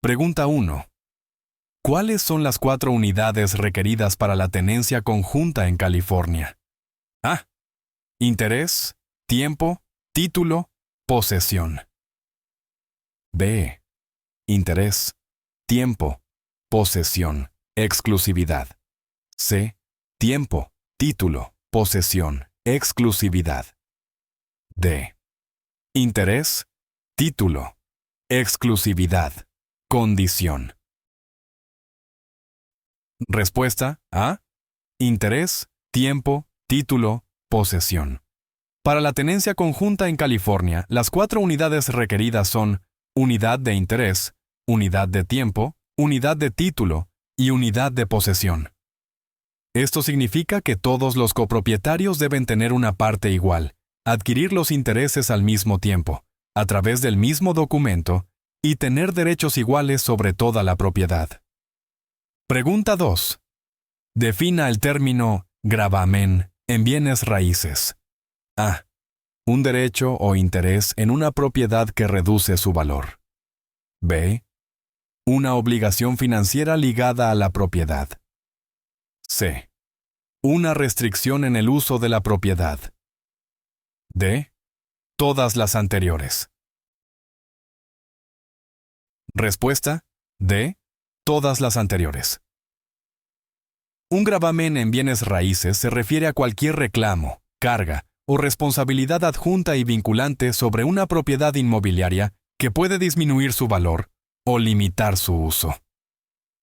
Pregunta 1. ¿Cuáles son las 4 unidades requeridas para la tenencia conjunta en California? A. Interés, tiempo, título, posesión. B. Interés, tiempo, posesión, exclusividad. C. Tiempo, título, posesión, exclusividad. D. Interés, título, exclusividad, condición. Respuesta A. Interés, tiempo, título, posesión. Para la tenencia conjunta en California, las 4 unidades requeridas son unidad de interés, unidad de tiempo, unidad de título y unidad de posesión. Esto significa que todos los copropietarios deben tener una parte igual, adquirir los intereses al mismo tiempo, a través del mismo documento, y tener derechos iguales sobre toda la propiedad. Pregunta 2. Defina el término gravamen en bienes raíces. A. Un derecho o interés en una propiedad que reduce su valor. B. Una obligación financiera ligada a la propiedad. C. Una restricción en el uso de la propiedad. D. Todas las anteriores. Respuesta: D. Todas las anteriores. Un gravamen en bienes raíces se refiere a cualquier reclamo, carga o responsabilidad adjunta y vinculante sobre una propiedad inmobiliaria que puede disminuir su valor o limitar su uso.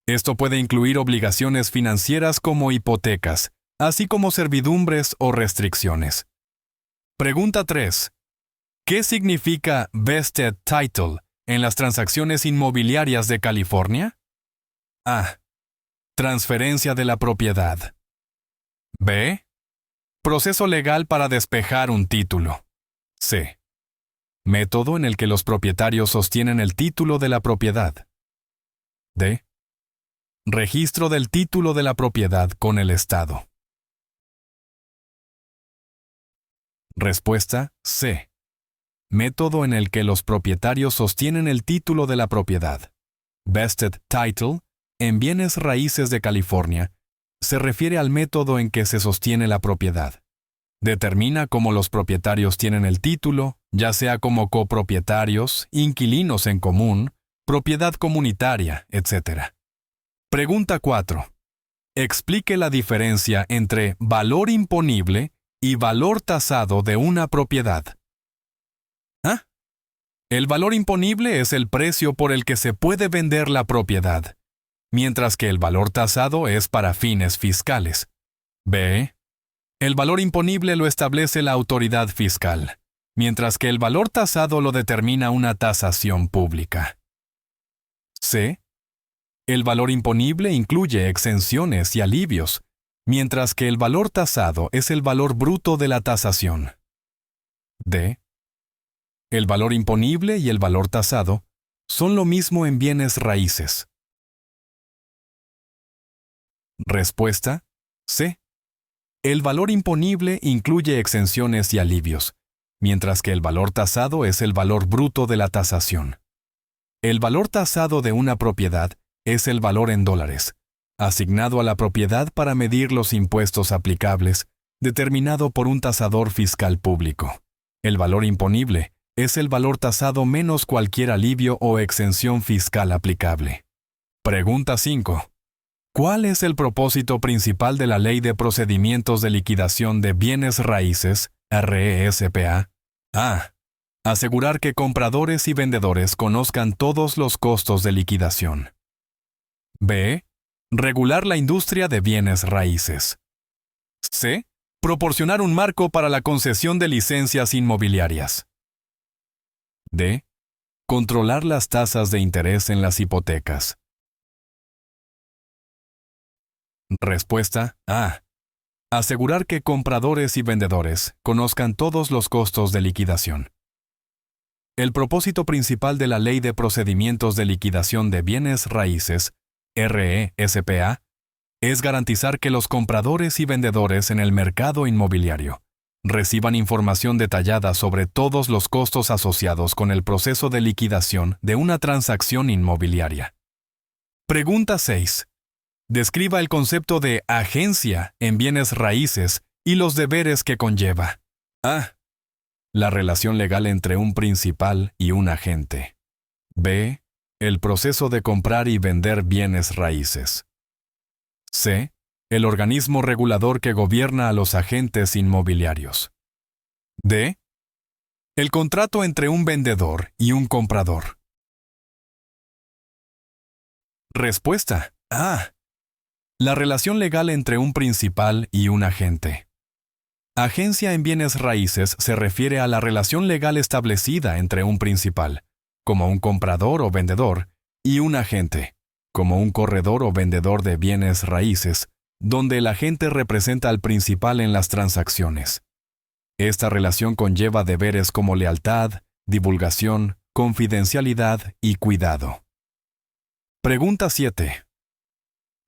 Esto puede incluir obligaciones financieras como hipotecas, así como servidumbres o restricciones. Pregunta 3. ¿Qué significa vested title en las transacciones inmobiliarias de California? A. Transferencia de la propiedad. B. Proceso legal para despejar un título. C. Método en el que los propietarios sostienen el título de la propiedad. D. Registro del título de la propiedad con el Estado. Respuesta: C. Método en el que los propietarios sostienen el título de la propiedad. Vested title en bienes raíces de California se refiere al método en que se sostiene la propiedad. Determina cómo los propietarios tienen el título, ya sea como copropietarios, inquilinos en común, propiedad comunitaria, etc. Pregunta 4. Explique la diferencia entre valor imponible y valor tasado de una propiedad. ¿Ah? El valor imponible es el precio por el que se puede vender la propiedad, mientras que el valor tasado es para fines fiscales. B. El valor imponible lo establece la autoridad fiscal, mientras que el valor tasado lo determina una tasación pública. C. El valor imponible incluye exenciones y alivios, mientras que el valor tasado es el valor bruto de la tasación. D. El valor imponible y el valor tasado son lo mismo en bienes raíces. Respuesta: C. El valor imponible incluye exenciones y alivios, mientras que el valor tasado es el valor bruto de la tasación. El valor tasado de una propiedad es el valor en dólares, asignado a la propiedad para medir los impuestos aplicables, determinado por un tasador fiscal público. El valor imponible es el valor tasado menos cualquier alivio o exención fiscal aplicable. Pregunta 5. ¿Cuál es el propósito principal de la Ley de Procedimientos de Liquidación de Bienes Raíces, RESPA? A. Asegurar que compradores y vendedores conozcan todos los costos de liquidación. B. Regular la industria de bienes raíces. C. Proporcionar un marco para la concesión de licencias inmobiliarias. D. Controlar las tasas de interés en las hipotecas. Respuesta A. Asegurar que compradores y vendedores conozcan todos los costos de liquidación. El propósito principal de la Ley de Procedimientos de Liquidación de Bienes Raíces, RESPA, es garantizar que los compradores y vendedores en el mercado inmobiliario Reciban información detallada sobre todos los costos asociados con el proceso de liquidación de una transacción inmobiliaria. Pregunta 6. Describa el concepto de agencia en bienes raíces y los deberes que conlleva. A. La relación legal entre un principal y un agente. B. El proceso de comprar y vender bienes raíces. C. El organismo regulador que gobierna a los agentes inmobiliarios. D. El contrato entre un vendedor y un comprador. Respuesta A. La relación legal entre un principal y un agente. Agencia en bienes raíces se refiere a la relación legal establecida entre un principal, como un comprador o vendedor, y un agente, como un corredor o vendedor de bienes raíces, donde el agente representa al principal en las transacciones. Esta relación conlleva deberes como lealtad, divulgación, confidencialidad y cuidado. Pregunta 7.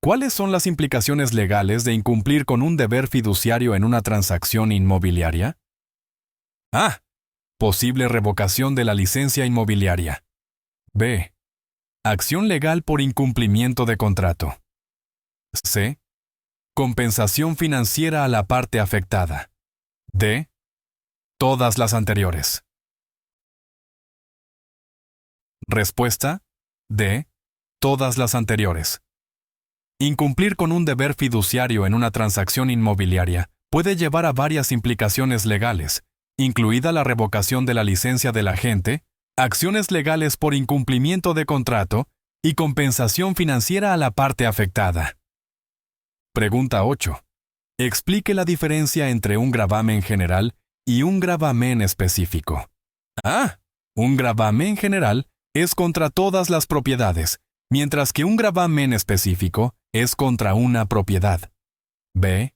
¿Cuáles son las implicaciones legales de incumplir con un deber fiduciario en una transacción inmobiliaria? A. Posible revocación de la licencia inmobiliaria. B. Acción legal por incumplimiento de contrato. C. Compensación financiera a la parte afectada. D. Todas las anteriores. Respuesta: D. Todas las anteriores. Incumplir con un deber fiduciario en una transacción inmobiliaria puede llevar a varias implicaciones legales, incluida la revocación de la licencia del agente, acciones legales por incumplimiento de contrato y compensación financiera a la parte afectada. Pregunta 8. Explique la diferencia entre un gravamen general y un gravamen específico. A. Un gravamen general es contra todas las propiedades, mientras que un gravamen específico es contra una propiedad. B.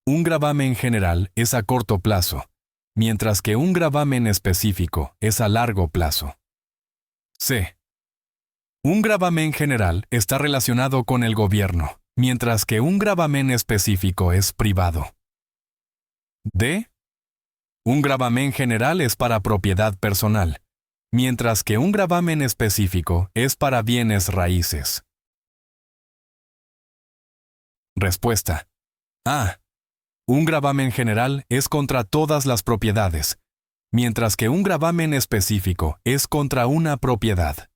Un gravamen general es a corto plazo, mientras que un gravamen específico es a largo plazo. C. Un gravamen general está relacionado con el gobierno, mientras que un gravamen específico es privado. D. Un gravamen general es para propiedad personal, mientras que un gravamen específico es para bienes raíces. Respuesta: A. Un gravamen general es contra todas las propiedades, mientras que un gravamen específico es contra una propiedad.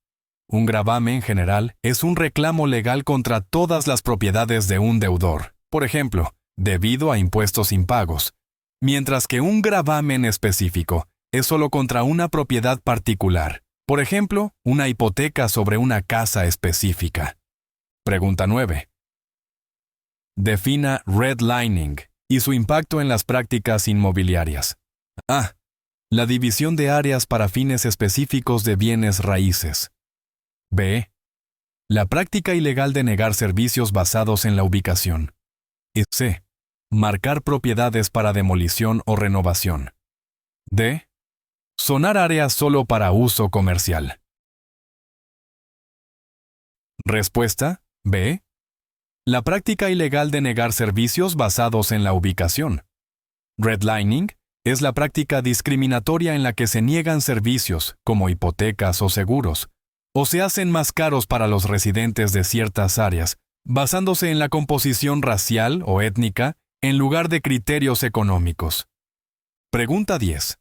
Un gravamen general es un reclamo legal contra todas las propiedades de un deudor, por ejemplo, debido a impuestos impagos, mientras que un gravamen específico es solo contra una propiedad particular, por ejemplo, una hipoteca sobre una casa específica. Pregunta 9. Defina redlining y su impacto en las prácticas inmobiliarias. A. La división de áreas para fines específicos de bienes raíces. B. La práctica ilegal de negar servicios basados en la ubicación. Y C. Marcar propiedades para demolición o renovación. D. Zonar áreas solo para uso comercial. Respuesta: B. La práctica ilegal de negar servicios basados en la ubicación. Redlining es la práctica discriminatoria en la que se niegan servicios, como hipotecas o seguros, o se hacen más caros para los residentes de ciertas áreas, basándose en la composición racial o étnica en lugar de criterios económicos. Pregunta 10.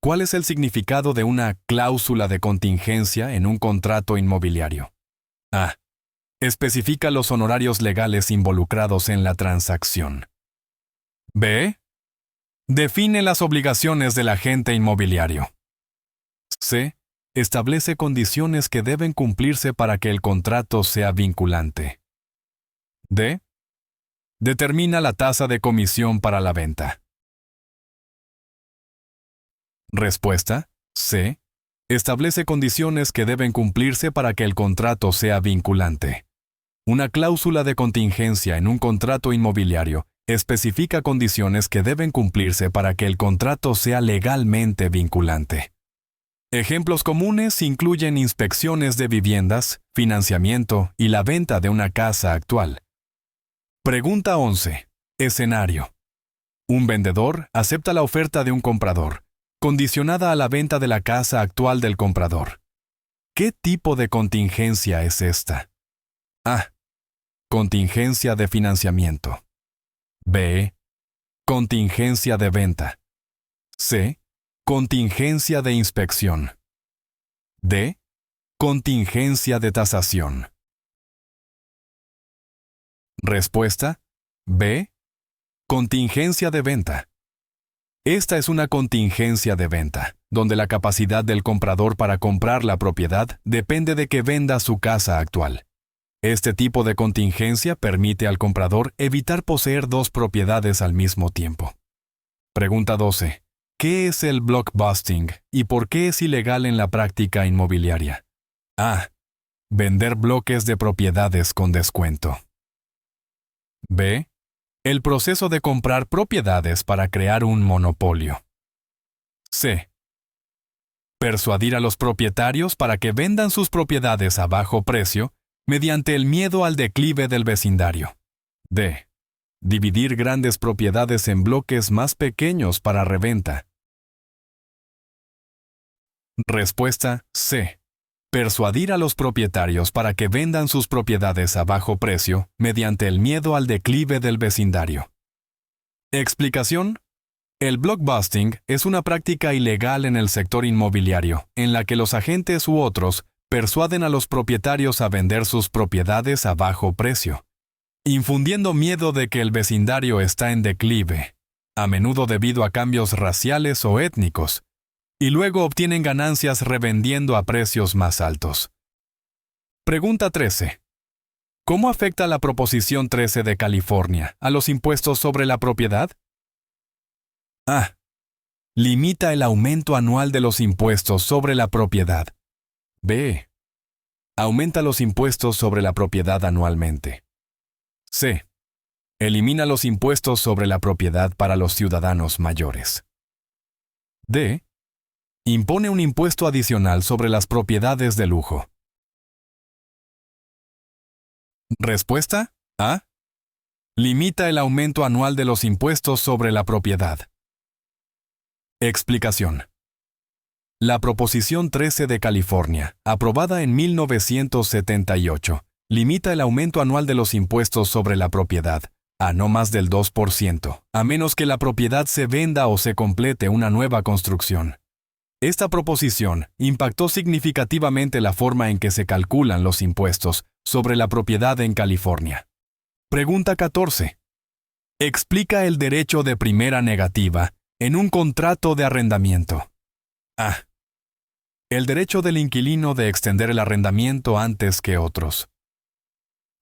¿Cuál es el significado de una cláusula de contingencia en un contrato inmobiliario? A. Especifica los honorarios legales involucrados en la transacción. B. Define las obligaciones del agente inmobiliario. C. Establece condiciones que deben cumplirse para que el contrato sea vinculante. D. Determina la tasa de comisión para la venta. Respuesta: C. Establece condiciones que deben cumplirse para que el contrato sea vinculante. Una cláusula de contingencia en un contrato inmobiliario especifica condiciones que deben cumplirse para que el contrato sea legalmente vinculante. Ejemplos comunes incluyen inspecciones de viviendas, financiamiento y la venta de una casa actual. Pregunta 11. Escenario. Un vendedor acepta la oferta de un comprador, condicionada a la venta de la casa actual del comprador. ¿Qué tipo de contingencia es esta? A. Contingencia de financiamiento. B. Contingencia de venta. C. Contingencia de inspección. D. Contingencia de tasación. Respuesta: B. Contingencia de venta. Esta es una contingencia de venta, donde la capacidad del comprador para comprar la propiedad depende de que venda su casa actual. Este tipo de contingencia permite al comprador evitar poseer dos propiedades al mismo tiempo. Pregunta 12. ¿Qué es el blockbusting y por qué es ilegal en la práctica inmobiliaria? A. Vender bloques de propiedades con descuento. B. El proceso de comprar propiedades para crear un monopolio. C. Persuadir a los propietarios para que vendan sus propiedades a bajo precio mediante el miedo al declive del vecindario. D. Dividir grandes propiedades en bloques más pequeños para reventa. Respuesta: C. Persuadir a los propietarios para que vendan sus propiedades a bajo precio mediante el miedo al declive del vecindario. Explicación: el blockbusting es una práctica ilegal en el sector inmobiliario, en la que los agentes u otros persuaden a los propietarios a vender sus propiedades a bajo precio, infundiendo miedo de que el vecindario está en declive, a menudo debido a cambios raciales o étnicos, y luego obtienen ganancias revendiendo a precios más altos. Pregunta 13. ¿Cómo afecta la Proposición 13 de California a los impuestos sobre la propiedad? A. Limita el aumento anual de los impuestos sobre la propiedad. B. Aumenta los impuestos sobre la propiedad anualmente. C. Elimina los impuestos sobre la propiedad para los ciudadanos mayores. D. Impone un impuesto adicional sobre las propiedades de lujo. Respuesta: A. Limita el aumento anual de los impuestos sobre la propiedad. Explicación. La Proposición 13 de California, aprobada en 1978, limita el aumento anual de los impuestos sobre la propiedad a no más del 2%, a menos que la propiedad se venda o se complete una nueva construcción. Esta proposición impactó significativamente la forma en que se calculan los impuestos sobre la propiedad en California. Pregunta 14. Explica el derecho de primera negativa en un contrato de arrendamiento. A. El derecho del inquilino de extender el arrendamiento antes que otros.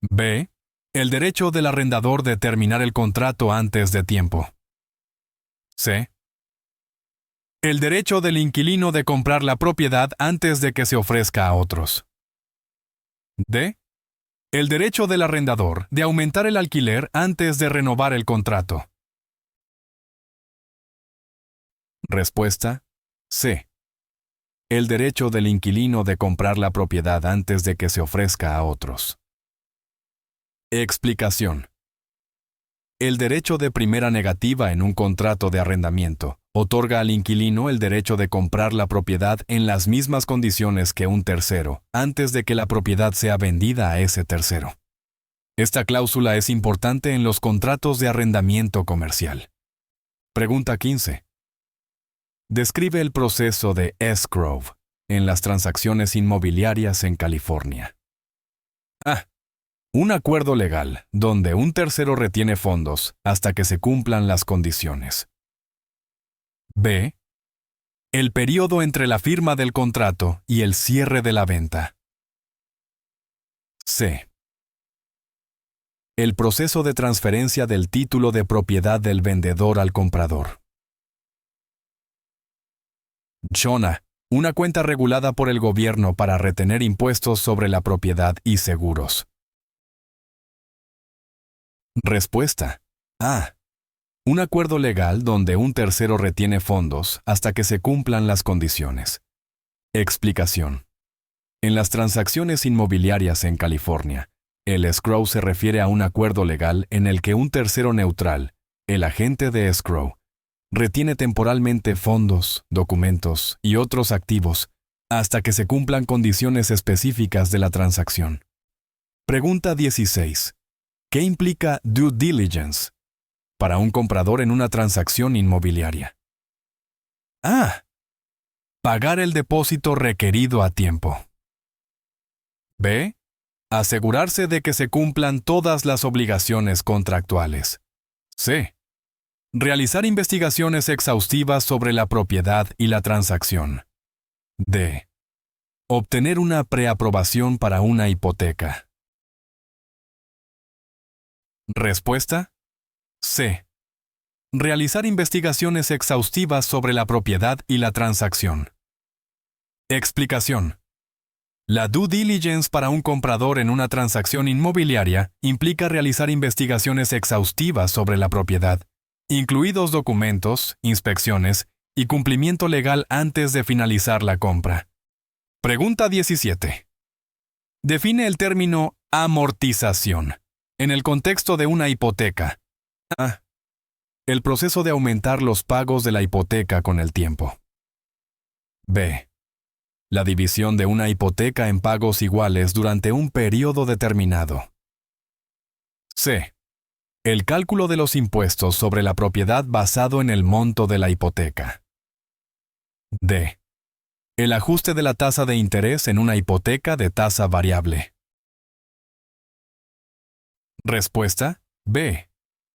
B. El derecho del arrendador de terminar el contrato antes de tiempo. C. El derecho del inquilino de comprar la propiedad antes de que se ofrezca a otros. D. El derecho del arrendador de aumentar el alquiler antes de renovar el contrato. Respuesta: C. El derecho del inquilino de comprar la propiedad antes de que se ofrezca a otros. Explicación. El derecho de primera negativa en un contrato de arrendamiento otorga al inquilino el derecho de comprar la propiedad en las mismas condiciones que un tercero, antes de que la propiedad sea vendida a ese tercero. Esta cláusula es importante en los contratos de arrendamiento comercial. Pregunta 15. Describe el proceso de escrow en las transacciones inmobiliarias en California. A. Un acuerdo legal donde un tercero retiene fondos hasta que se cumplan las condiciones. B. El periodo entre la firma del contrato y el cierre de la venta. C. El proceso de transferencia del título de propiedad del vendedor al comprador. Shona, una cuenta regulada por el gobierno para retener impuestos sobre la propiedad y seguros. Respuesta: A. Un acuerdo legal donde un tercero retiene fondos hasta que se cumplan las condiciones. Explicación. En las transacciones inmobiliarias en California, el escrow se refiere a un acuerdo legal en el que un tercero neutral, El agente de escrow retiene temporalmente fondos, documentos y otros activos hasta que se cumplan condiciones específicas de la transacción. Pregunta 16. ¿Qué implica due diligence para un comprador en una transacción inmobiliaria? A. Pagar el depósito requerido a tiempo. B. Asegurarse de que se cumplan todas las obligaciones contractuales. C. Realizar investigaciones exhaustivas sobre la propiedad y la transacción. D. Obtener una preaprobación para una hipoteca. Respuesta. C. Realizar investigaciones exhaustivas sobre la propiedad y la transacción. Explicación. La due diligence para un comprador en una transacción inmobiliaria implica realizar investigaciones exhaustivas sobre la propiedad, incluidos documentos, inspecciones y cumplimiento legal antes de finalizar la compra. Pregunta 17. Define el término amortización en el contexto de una hipoteca. A. El proceso de aumentar los pagos de la hipoteca con el tiempo. B. La división de una hipoteca en pagos iguales durante un periodo determinado. C. El cálculo de los impuestos sobre la propiedad basado en el monto de la hipoteca. D. El ajuste de la tasa de interés en una hipoteca de tasa variable. Respuesta. B.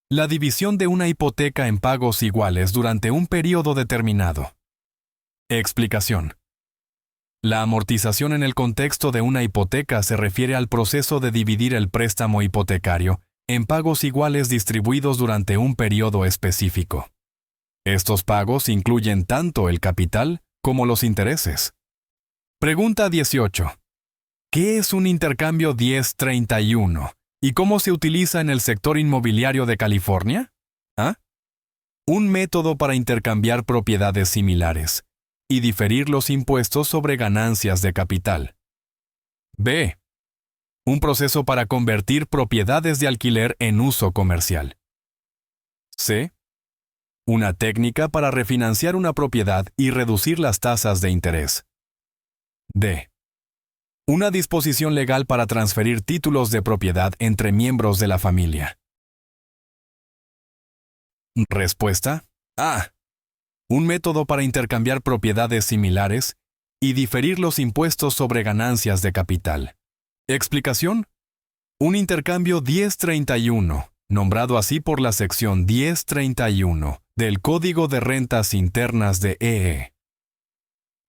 La división de una hipoteca en pagos iguales durante un periodo determinado. Explicación. La amortización en el contexto de una hipoteca se refiere al proceso de dividir el préstamo hipotecario en pagos iguales distribuidos durante un periodo específico. Estos pagos incluyen tanto el capital como los intereses. Pregunta 18. ¿Qué es un intercambio 1031 y cómo se utiliza en el sector inmobiliario de California? A. Un método para intercambiar propiedades similares y diferir los impuestos sobre ganancias de capital. B. Un proceso para convertir propiedades de alquiler en uso comercial. C. Una técnica para refinanciar una propiedad y reducir las tasas de interés. D. Una disposición legal para transferir títulos de propiedad entre miembros de la familia. Respuesta. A. Un método para intercambiar propiedades similares y diferir los impuestos sobre ganancias de capital. Explicación. Un intercambio 1031, nombrado así por la sección 1031 del Código de Rentas Internas de EE.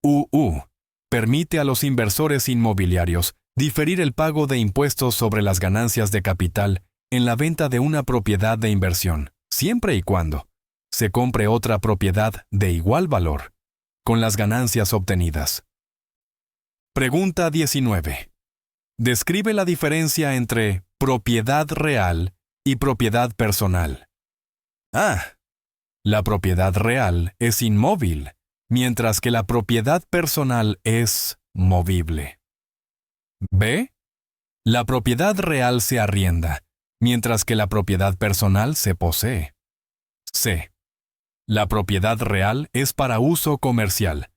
UU. Permite a los inversores inmobiliarios diferir el pago de impuestos sobre las ganancias de capital en la venta de una propiedad de inversión, siempre y cuando se compre otra propiedad de igual valor, con las ganancias obtenidas. Pregunta 19. Describe la diferencia entre propiedad real y propiedad personal. A. La propiedad real es inmóvil, mientras que la propiedad personal es movible. B. La propiedad real se arrienda, mientras que la propiedad personal se posee. C. La propiedad real es para uso comercial,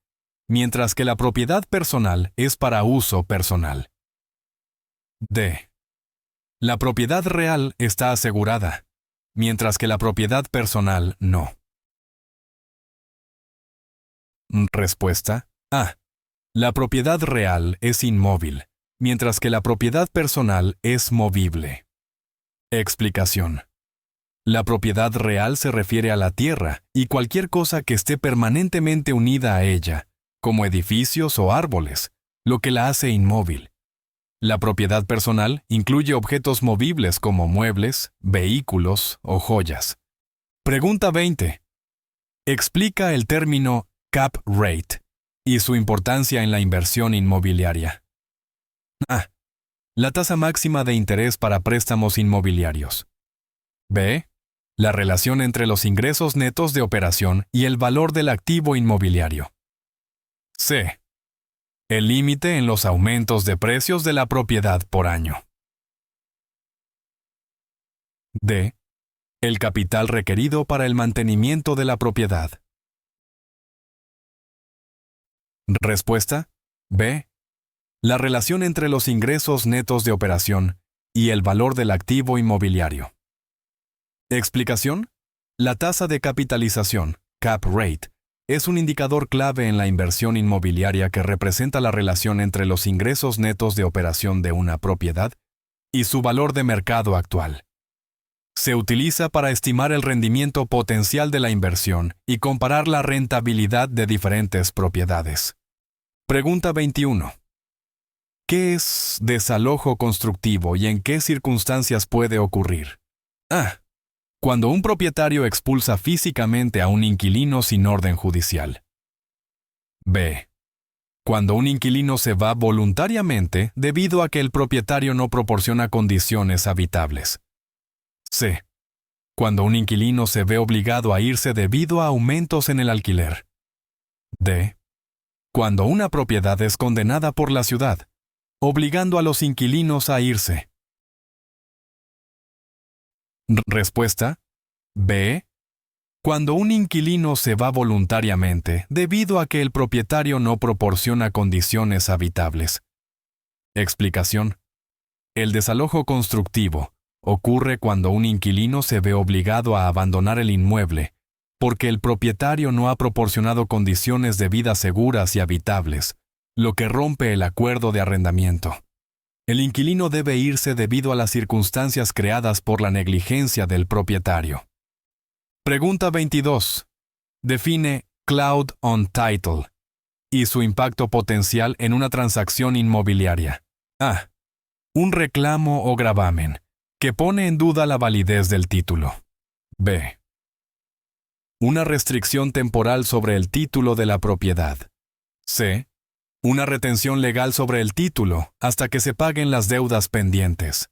mientras que la propiedad personal es para uso personal. D. La propiedad real está asegurada, mientras que la propiedad personal no. Respuesta. A. La propiedad real es inmóvil, mientras que la propiedad personal es movible. Explicación. La propiedad real se refiere a la tierra y cualquier cosa que esté permanentemente unida a ella, como edificios o árboles, lo que la hace inmóvil. La propiedad personal incluye objetos movibles como muebles, vehículos o joyas. Pregunta 20. Explica el término cap rate y su importancia en la inversión inmobiliaria. A. La tasa máxima de interés para préstamos inmobiliarios. B. La relación entre los ingresos netos de operación y el valor del activo inmobiliario. C. El límite en los aumentos de precios de la propiedad por año. D. El capital requerido para el mantenimiento de la propiedad. Respuesta. B. La relación entre los ingresos netos de operación y el valor del activo inmobiliario. Explicación. La tasa de capitalización, cap rate, es un indicador clave en la inversión inmobiliaria que representa la relación entre los ingresos netos de operación de una propiedad y su valor de mercado actual. Se utiliza para estimar el rendimiento potencial de la inversión y comparar la rentabilidad de diferentes propiedades. Pregunta 21. ¿Qué es desalojo constructivo y en qué circunstancias puede ocurrir? A. Cuando un propietario expulsa físicamente a un inquilino sin orden judicial. B. Cuando un inquilino se va voluntariamente debido a que el propietario no proporciona condiciones habitables. C. Cuando un inquilino se ve obligado a irse debido a aumentos en el alquiler. D. Cuando una propiedad es condenada por la ciudad, obligando a los inquilinos a irse. Respuesta. B. Cuando un inquilino se va voluntariamente debido a que el propietario no proporciona condiciones habitables. Explicación. El desalojo constructivo ocurre cuando un inquilino se ve obligado a abandonar el inmueble porque el propietario no ha proporcionado condiciones de vida seguras y habitables, lo que rompe el acuerdo de arrendamiento. El inquilino debe irse debido a las circunstancias creadas por la negligencia del propietario. Pregunta 22. Define Cloud on Title y su impacto potencial en una transacción inmobiliaria. A. Un reclamo o gravamen que pone en duda la validez del título. B. Una restricción temporal sobre el título de la propiedad. C. Una retención legal sobre el título hasta que se paguen las deudas pendientes.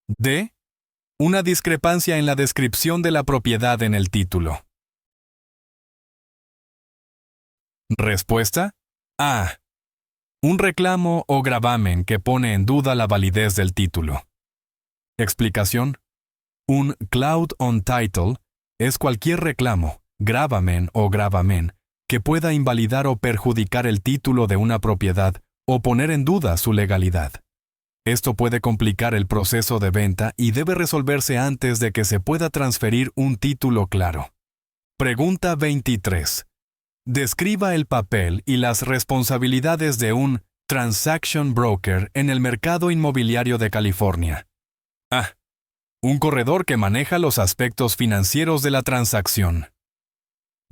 D. Una discrepancia en la descripción de la propiedad en el título. Respuesta. A. Un reclamo o gravamen que pone en duda la validez del título. Explicación. Un Cloud on Title es cualquier reclamo, gravamen o gravamen que pueda invalidar o perjudicar el título de una propiedad o poner en duda su legalidad. Esto puede complicar el proceso de venta y debe resolverse antes de que se pueda transferir un título claro. Pregunta 23. Describa el papel y las responsabilidades de un transaction broker en el mercado inmobiliario de California. A. Un corredor que maneja los aspectos financieros de la transacción.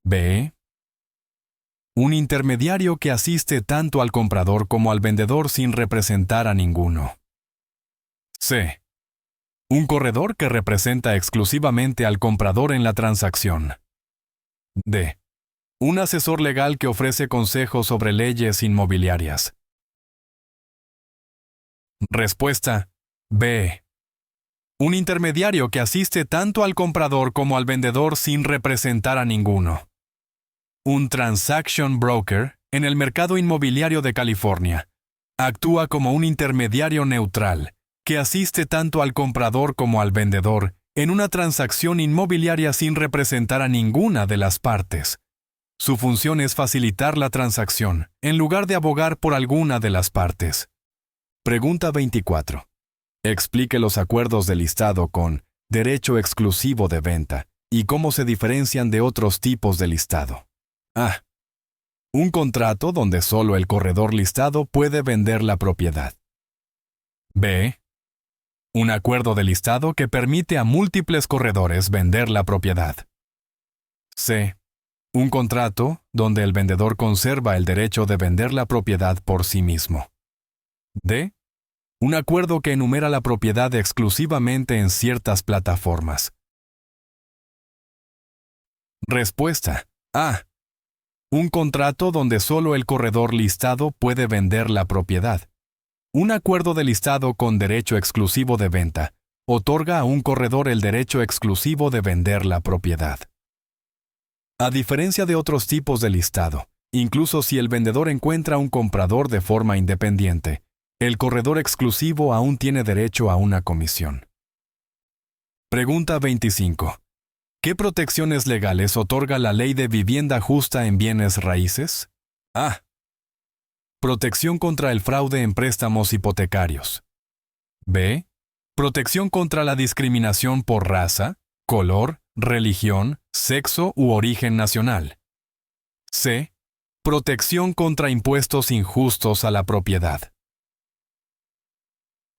B. Un intermediario que asiste tanto al comprador como al vendedor sin representar a ninguno. C. Un corredor que representa exclusivamente al comprador en la transacción. D. Un asesor legal que ofrece consejos sobre leyes inmobiliarias. Respuesta. B. Un intermediario que asiste tanto al comprador como al vendedor sin representar a ninguno. Un transaction broker, en el mercado inmobiliario de California, actúa como un intermediario neutral, que asiste tanto al comprador como al vendedor en una transacción inmobiliaria sin representar a ninguna de las partes. Su función es facilitar la transacción, en lugar de abogar por alguna de las partes. Pregunta 24. Explique los acuerdos de listado con derecho exclusivo de venta y cómo se diferencian de otros tipos de listado. A. Un contrato donde solo el corredor listado puede vender la propiedad. B. Un acuerdo de listado que permite a múltiples corredores vender la propiedad. C. Un contrato donde el vendedor conserva el derecho de vender la propiedad por sí mismo. D. Un acuerdo que enumera la propiedad exclusivamente en ciertas plataformas. Respuesta. A. Un contrato donde solo el corredor listado puede vender la propiedad. Un acuerdo de listado con derecho exclusivo de venta otorga a un corredor el derecho exclusivo de vender la propiedad. A diferencia de otros tipos de listado, incluso si el vendedor encuentra un comprador de forma independiente, el corredor exclusivo aún tiene derecho a una comisión. Pregunta 25. ¿Qué protecciones legales otorga la Ley de Vivienda Justa en bienes raíces? A. Protección contra el fraude en préstamos hipotecarios. B. Protección contra la discriminación por raza, color, religión, sexo u origen nacional. C. Protección contra impuestos injustos a la propiedad.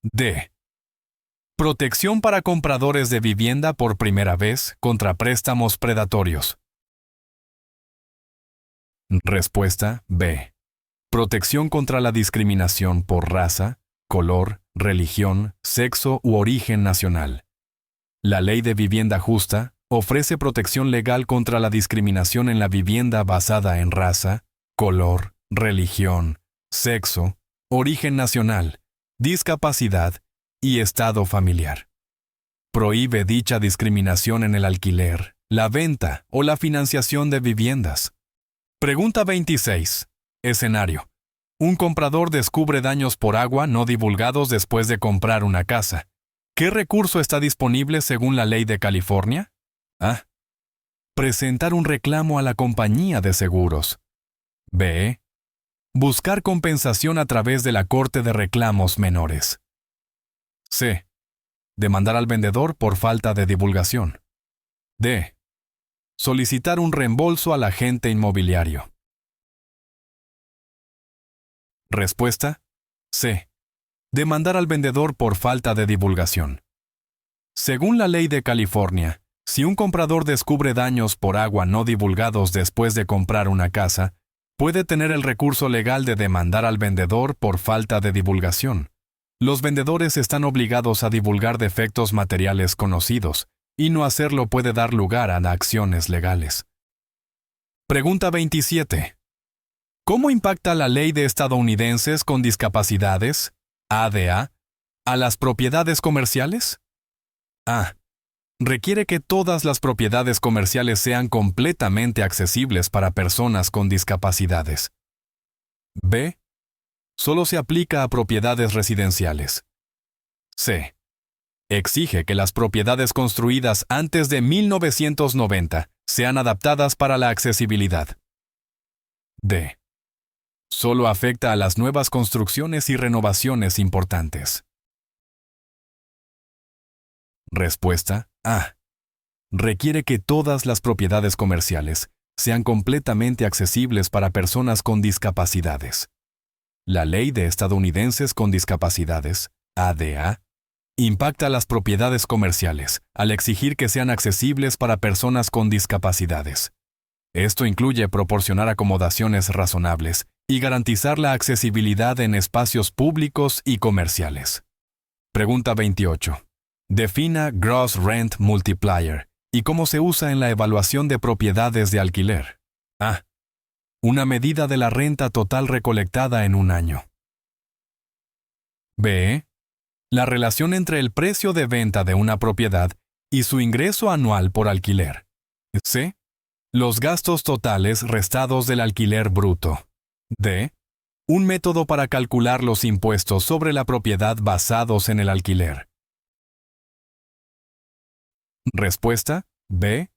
D. Protección para compradores de vivienda por primera vez contra préstamos predatorios. Respuesta B. Protección contra la discriminación por raza, color, religión, sexo u origen nacional. La Ley de Vivienda Justa ofrece protección legal contra la discriminación en la vivienda basada en raza, color, religión, sexo, origen nacional, discapacidad y estado familiar. Prohíbe dicha discriminación en el alquiler, la venta o la financiación de viviendas. Pregunta 26. Escenario. Un comprador descubre daños por agua no divulgados después de comprar una casa. ¿Qué recurso está disponible según la ley de California? A. Presentar un reclamo a la compañía de seguros. B. Buscar compensación a través de la Corte de Reclamos Menores. C. Demandar al vendedor por falta de divulgación. D. Solicitar un reembolso al agente inmobiliario. Respuesta. C. Demandar al vendedor por falta de divulgación. Según la ley de California, si un comprador descubre daños por agua no divulgados después de comprar una casa, puede tener el recurso legal de demandar al vendedor por falta de divulgación. Los vendedores están obligados a divulgar defectos materiales conocidos, y no hacerlo puede dar lugar a acciones legales. Pregunta 27. ¿Cómo impacta la ley de estadounidenses con discapacidades, ADA, a las propiedades comerciales? A. Requiere que todas las propiedades comerciales sean completamente accesibles para personas con discapacidades. B. Solo se aplica a propiedades residenciales. C. Exige que las propiedades construidas antes de 1990 sean adaptadas para la accesibilidad. D. Solo afecta a las nuevas construcciones y renovaciones importantes. Respuesta A. Requiere que todas las propiedades comerciales sean completamente accesibles para personas con discapacidades. La Ley de Estadounidenses con Discapacidades, ADA, impacta las propiedades comerciales al exigir que sean accesibles para personas con discapacidades. Esto incluye proporcionar acomodaciones razonables y garantizar la accesibilidad en espacios públicos y comerciales. Pregunta 28. Defina Gross Rent Multiplier y cómo se usa en la evaluación de propiedades de alquiler. A. Una medida de la renta total recolectada en un año. B. La relación entre el precio de venta de una propiedad y su ingreso anual por alquiler. C. Los gastos totales restados del alquiler bruto. D. Un método para calcular los impuestos sobre la propiedad basados en el alquiler. Respuesta. B.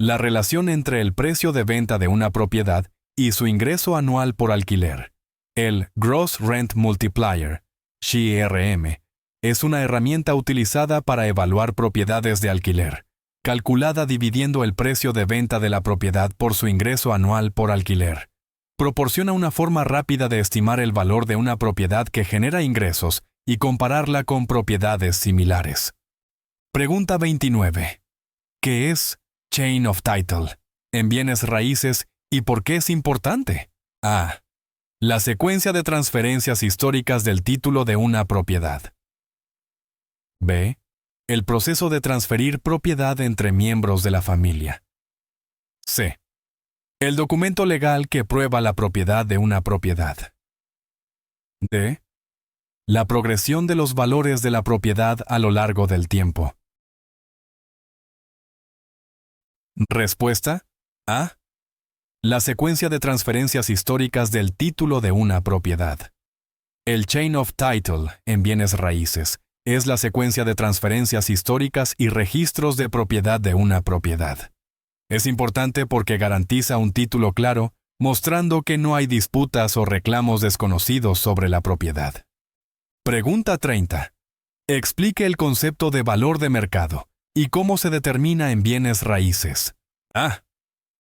La relación entre el precio de venta de una propiedad y su ingreso anual por alquiler. El Gross Rent Multiplier, GRM, es una herramienta utilizada para evaluar propiedades de alquiler, calculada dividiendo el precio de venta de la propiedad por su ingreso anual por alquiler. Proporciona una forma rápida de estimar el valor de una propiedad que genera ingresos y compararla con propiedades similares. Pregunta 29. ¿Qué es Chain of Title en bienes raíces y por qué es importante? A. La secuencia de transferencias históricas del título de una propiedad. B. El proceso de transferir propiedad entre miembros de la familia. C. El documento legal que prueba la propiedad de una propiedad. D. La progresión de los valores de la propiedad a lo largo del tiempo. Respuesta. A. La secuencia de transferencias históricas del título de una propiedad. El Chain of Title en bienes raíces es la secuencia de transferencias históricas y registros de propiedad de una propiedad. Es importante porque garantiza un título claro, mostrando que no hay disputas o reclamos desconocidos sobre la propiedad. Pregunta 30. Explique el concepto de valor de mercado y cómo se determina en bienes raíces. A.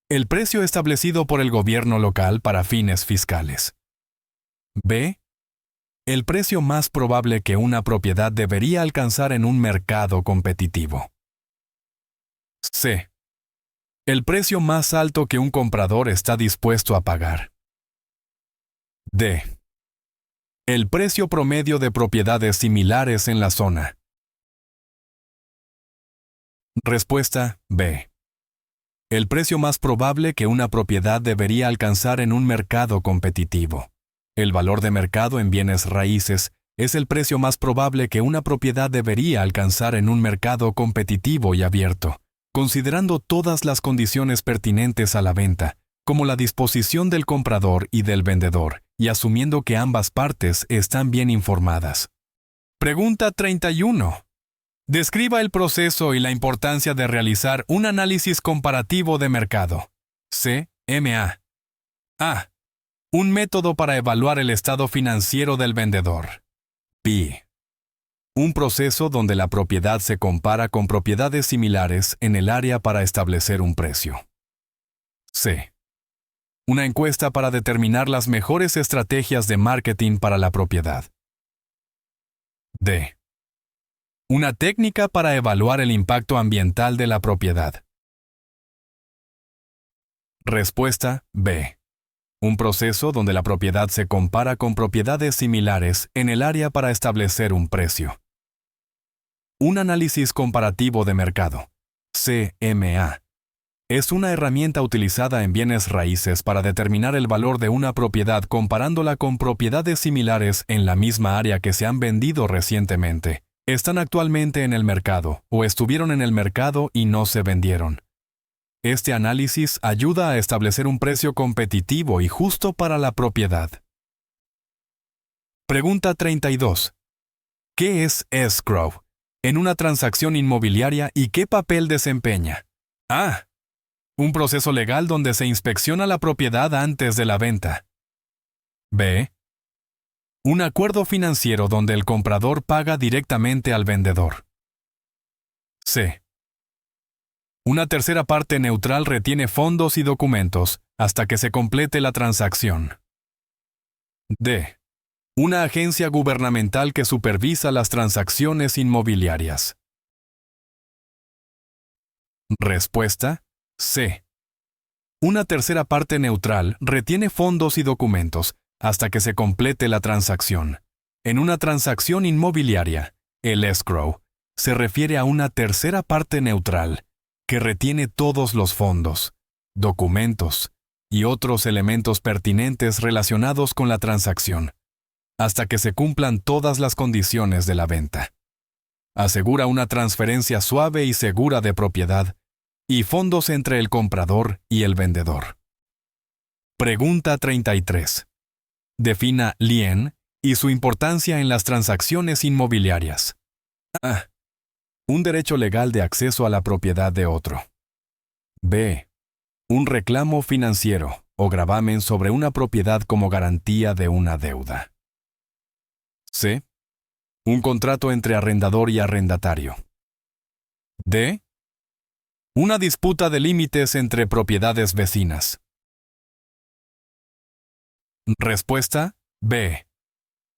El precio establecido por el gobierno local para fines fiscales. B. El precio más probable que una propiedad debería alcanzar en un mercado competitivo. C. El precio más alto que un comprador está dispuesto a pagar. D. El precio promedio de propiedades similares en la zona. Respuesta B. El precio más probable que una propiedad debería alcanzar en un mercado competitivo. El valor de mercado en bienes raíces es el precio más probable que una propiedad debería alcanzar en un mercado competitivo y abierto, considerando todas las condiciones pertinentes a la venta, como la disposición del comprador y del vendedor, y asumiendo que ambas partes están bien informadas. Pregunta 31. Describa el proceso y la importancia de realizar un análisis comparativo de mercado. CMA. A. Un método para evaluar el estado financiero del vendedor. B. Un proceso donde la propiedad se compara con propiedades similares en el área para establecer un precio. C. Una encuesta para determinar las mejores estrategias de marketing para la propiedad. D. Una técnica para evaluar el impacto ambiental de la propiedad. Respuesta B. Un proceso donde la propiedad se compara con propiedades similares en el área para establecer un precio. Un análisis comparativo de mercado, CMA, es una herramienta utilizada en bienes raíces para determinar el valor de una propiedad comparándola con propiedades similares en la misma área que se han vendido recientemente, están actualmente en el mercado o estuvieron en el mercado y no se vendieron. Este análisis ayuda a establecer un precio competitivo y justo para la propiedad. Pregunta 32. ¿Qué es escrow en una transacción inmobiliaria y qué papel desempeña? A. Un proceso legal donde se inspecciona la propiedad antes de la venta. B. Un acuerdo financiero donde el comprador paga directamente al vendedor. C. Una tercera parte neutral retiene fondos y documentos hasta que se complete la transacción. D. Una agencia gubernamental que supervisa las transacciones inmobiliarias. Respuesta: C. Una tercera parte neutral retiene fondos y documentos hasta que se complete la transacción. En una transacción inmobiliaria, el escrow se refiere a una tercera parte neutral que retiene todos los fondos, documentos y otros elementos pertinentes relacionados con la transacción, hasta que se cumplan todas las condiciones de la venta. Asegura una transferencia suave y segura de propiedad y fondos entre el comprador y el vendedor. Pregunta 33. Defina lien y su importancia en las transacciones inmobiliarias. A. Un derecho legal de acceso a la propiedad de otro. B. Un reclamo financiero o gravamen sobre una propiedad como garantía de una deuda. C. Un contrato entre arrendador y arrendatario. D. Una disputa de límites entre propiedades vecinas. Respuesta: B.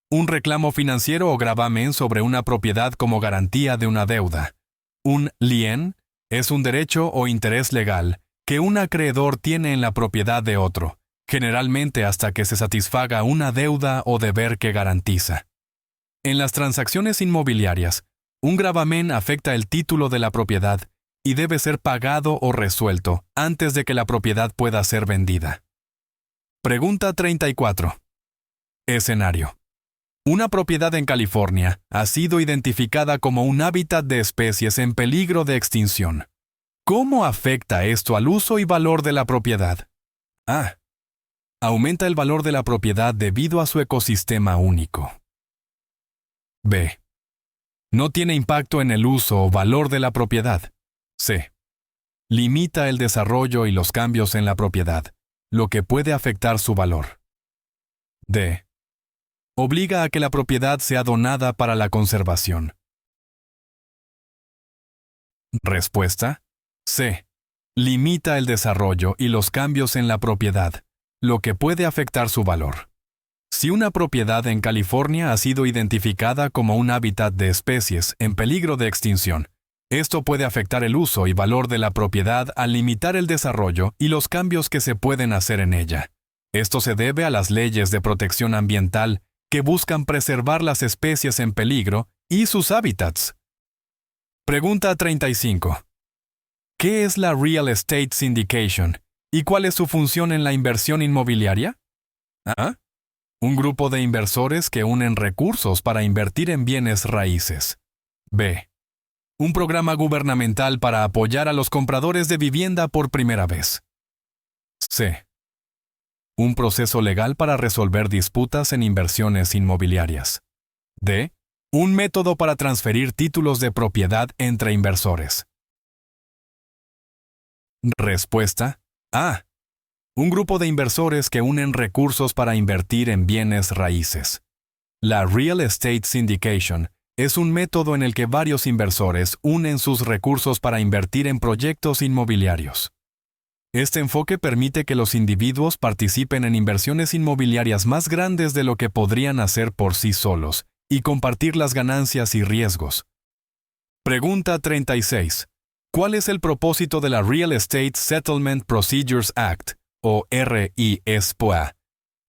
Un reclamo financiero o gravamen sobre una propiedad como garantía de una deuda. Un lien es un derecho o interés legal que un acreedor tiene en la propiedad de otro, generalmente hasta que se satisfaga una deuda o deber que garantiza. En las transacciones inmobiliarias, un gravamen afecta el título de la propiedad y debe ser pagado o resuelto antes de que la propiedad pueda ser vendida. Pregunta 34. Escenario. Una propiedad en California ha sido identificada como un hábitat de especies en peligro de extinción. ¿Cómo afecta esto al uso y valor de la propiedad? A. Aumenta el valor de la propiedad debido a su ecosistema único. B. No tiene impacto en el uso o valor de la propiedad. C. Limita el desarrollo y los cambios en la propiedad, lo que puede afectar su valor. D. Obliga a que la propiedad sea donada para la conservación. Respuesta. C. Limita el desarrollo y los cambios en la propiedad, lo que puede afectar su valor. Si una propiedad en California ha sido identificada como un hábitat de especies en peligro de extinción, esto puede afectar el uso y valor de la propiedad al limitar el desarrollo y los cambios que se pueden hacer en ella. Esto se debe a las leyes de protección ambiental que buscan preservar las especies en peligro y sus hábitats. Pregunta 35. ¿Qué es la Real Estate Syndication y cuál es su función en la inversión inmobiliaria? ¿Ah? Un grupo de inversores que unen recursos para invertir en bienes raíces. B. Un programa gubernamental para apoyar a los compradores de vivienda por primera vez. C. Un proceso legal para resolver disputas en inversiones inmobiliarias. D. Un método para transferir títulos de propiedad entre inversores. Respuesta. A. Un grupo de inversores que unen recursos para invertir en bienes raíces. La Real Estate Syndication es un método en el que varios inversores unen sus recursos para invertir en proyectos inmobiliarios. Este enfoque permite que los individuos participen en inversiones inmobiliarias más grandes de lo que podrían hacer por sí solos y compartir las ganancias y riesgos. Pregunta 36. ¿Cuál es el propósito de la Real Estate Settlement Procedures Act, o RISPOA?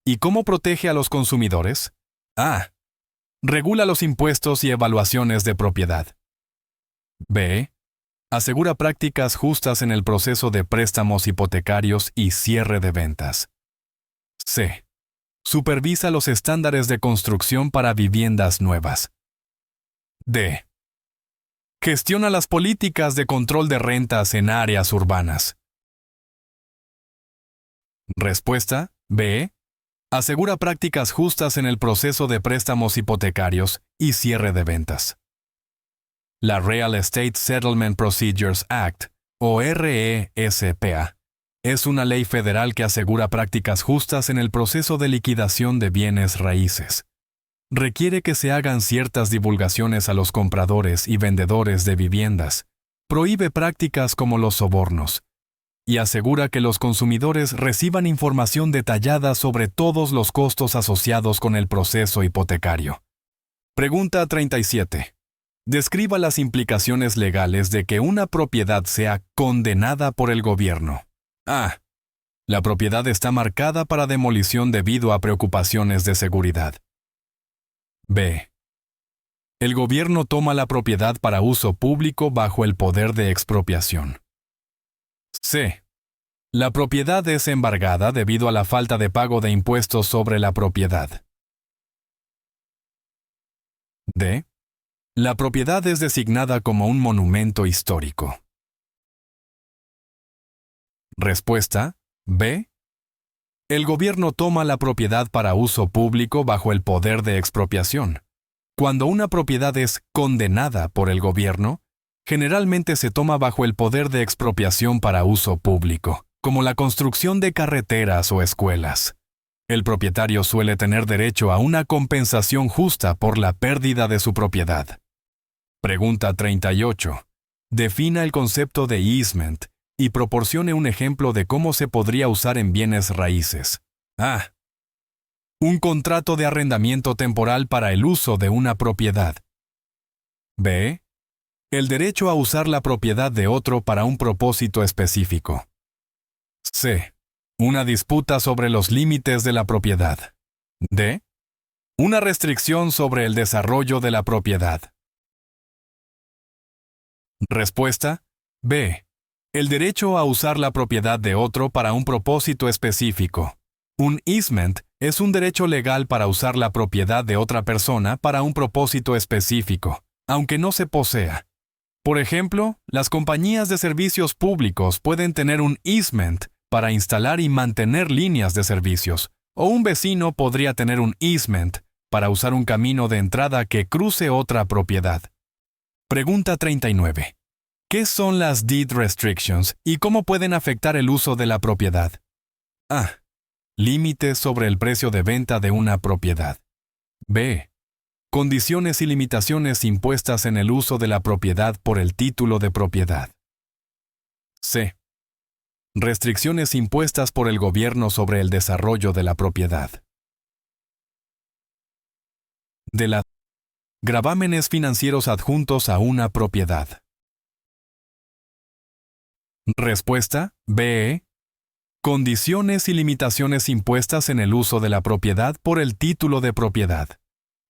¿Y cómo protege a los consumidores? A. Regula los impuestos y evaluaciones de propiedad. B. Asegura prácticas justas en el proceso de préstamos hipotecarios y cierre de ventas. C. Supervisa los estándares de construcción para viviendas nuevas. D. Gestiona las políticas de control de rentas en áreas urbanas. Respuesta. B. Asegura prácticas justas en el proceso de préstamos hipotecarios y cierre de ventas. La Real Estate Settlement Procedures Act, o RESPA, es una ley federal que asegura prácticas justas en el proceso de liquidación de bienes raíces. Requiere que se hagan ciertas divulgaciones a los compradores y vendedores de viviendas, prohíbe prácticas como los sobornos, y asegura que los consumidores reciban información detallada sobre todos los costos asociados con el proceso hipotecario. Pregunta 37. Describa las implicaciones legales de que una propiedad sea condenada por el gobierno. A. La propiedad está marcada para demolición debido a preocupaciones de seguridad. B. El gobierno toma la propiedad para uso público bajo el poder de expropiación. C. La propiedad es embargada debido a la falta de pago de impuestos sobre la propiedad. D. La propiedad es designada como un monumento histórico. Respuesta. B. El gobierno toma la propiedad para uso público bajo el poder de expropiación. Cuando una propiedad es condenada por el gobierno, generalmente se toma bajo el poder de expropiación para uso público, como la construcción de carreteras o escuelas. El propietario suele tener derecho a una compensación justa por la pérdida de su propiedad. Pregunta 38. Defina el concepto de easement y proporcione un ejemplo de cómo se podría usar en bienes raíces. A. Un contrato de arrendamiento temporal para el uso de una propiedad. B. El derecho a usar la propiedad de otro para un propósito específico. C. Una disputa sobre los límites de la propiedad. D. Una restricción sobre el desarrollo de la propiedad. Respuesta. B. El derecho a usar la propiedad de otro para un propósito específico. Un easement es un derecho legal para usar la propiedad de otra persona para un propósito específico, aunque no se posea. Por ejemplo, las compañías de servicios públicos pueden tener un easement para instalar y mantener líneas de servicios, o un vecino podría tener un easement para usar un camino de entrada que cruce otra propiedad. Pregunta 39. ¿Qué son las deed restrictions y cómo pueden afectar el uso de la propiedad? A. Límites sobre el precio de venta de una propiedad. B. Condiciones y limitaciones impuestas en el uso de la propiedad por el título de propiedad. C. Restricciones impuestas por el gobierno sobre el desarrollo de la propiedad. D. Gravámenes financieros adjuntos a una propiedad. Respuesta B. Condiciones y limitaciones impuestas en el uso de la propiedad por el título de propiedad.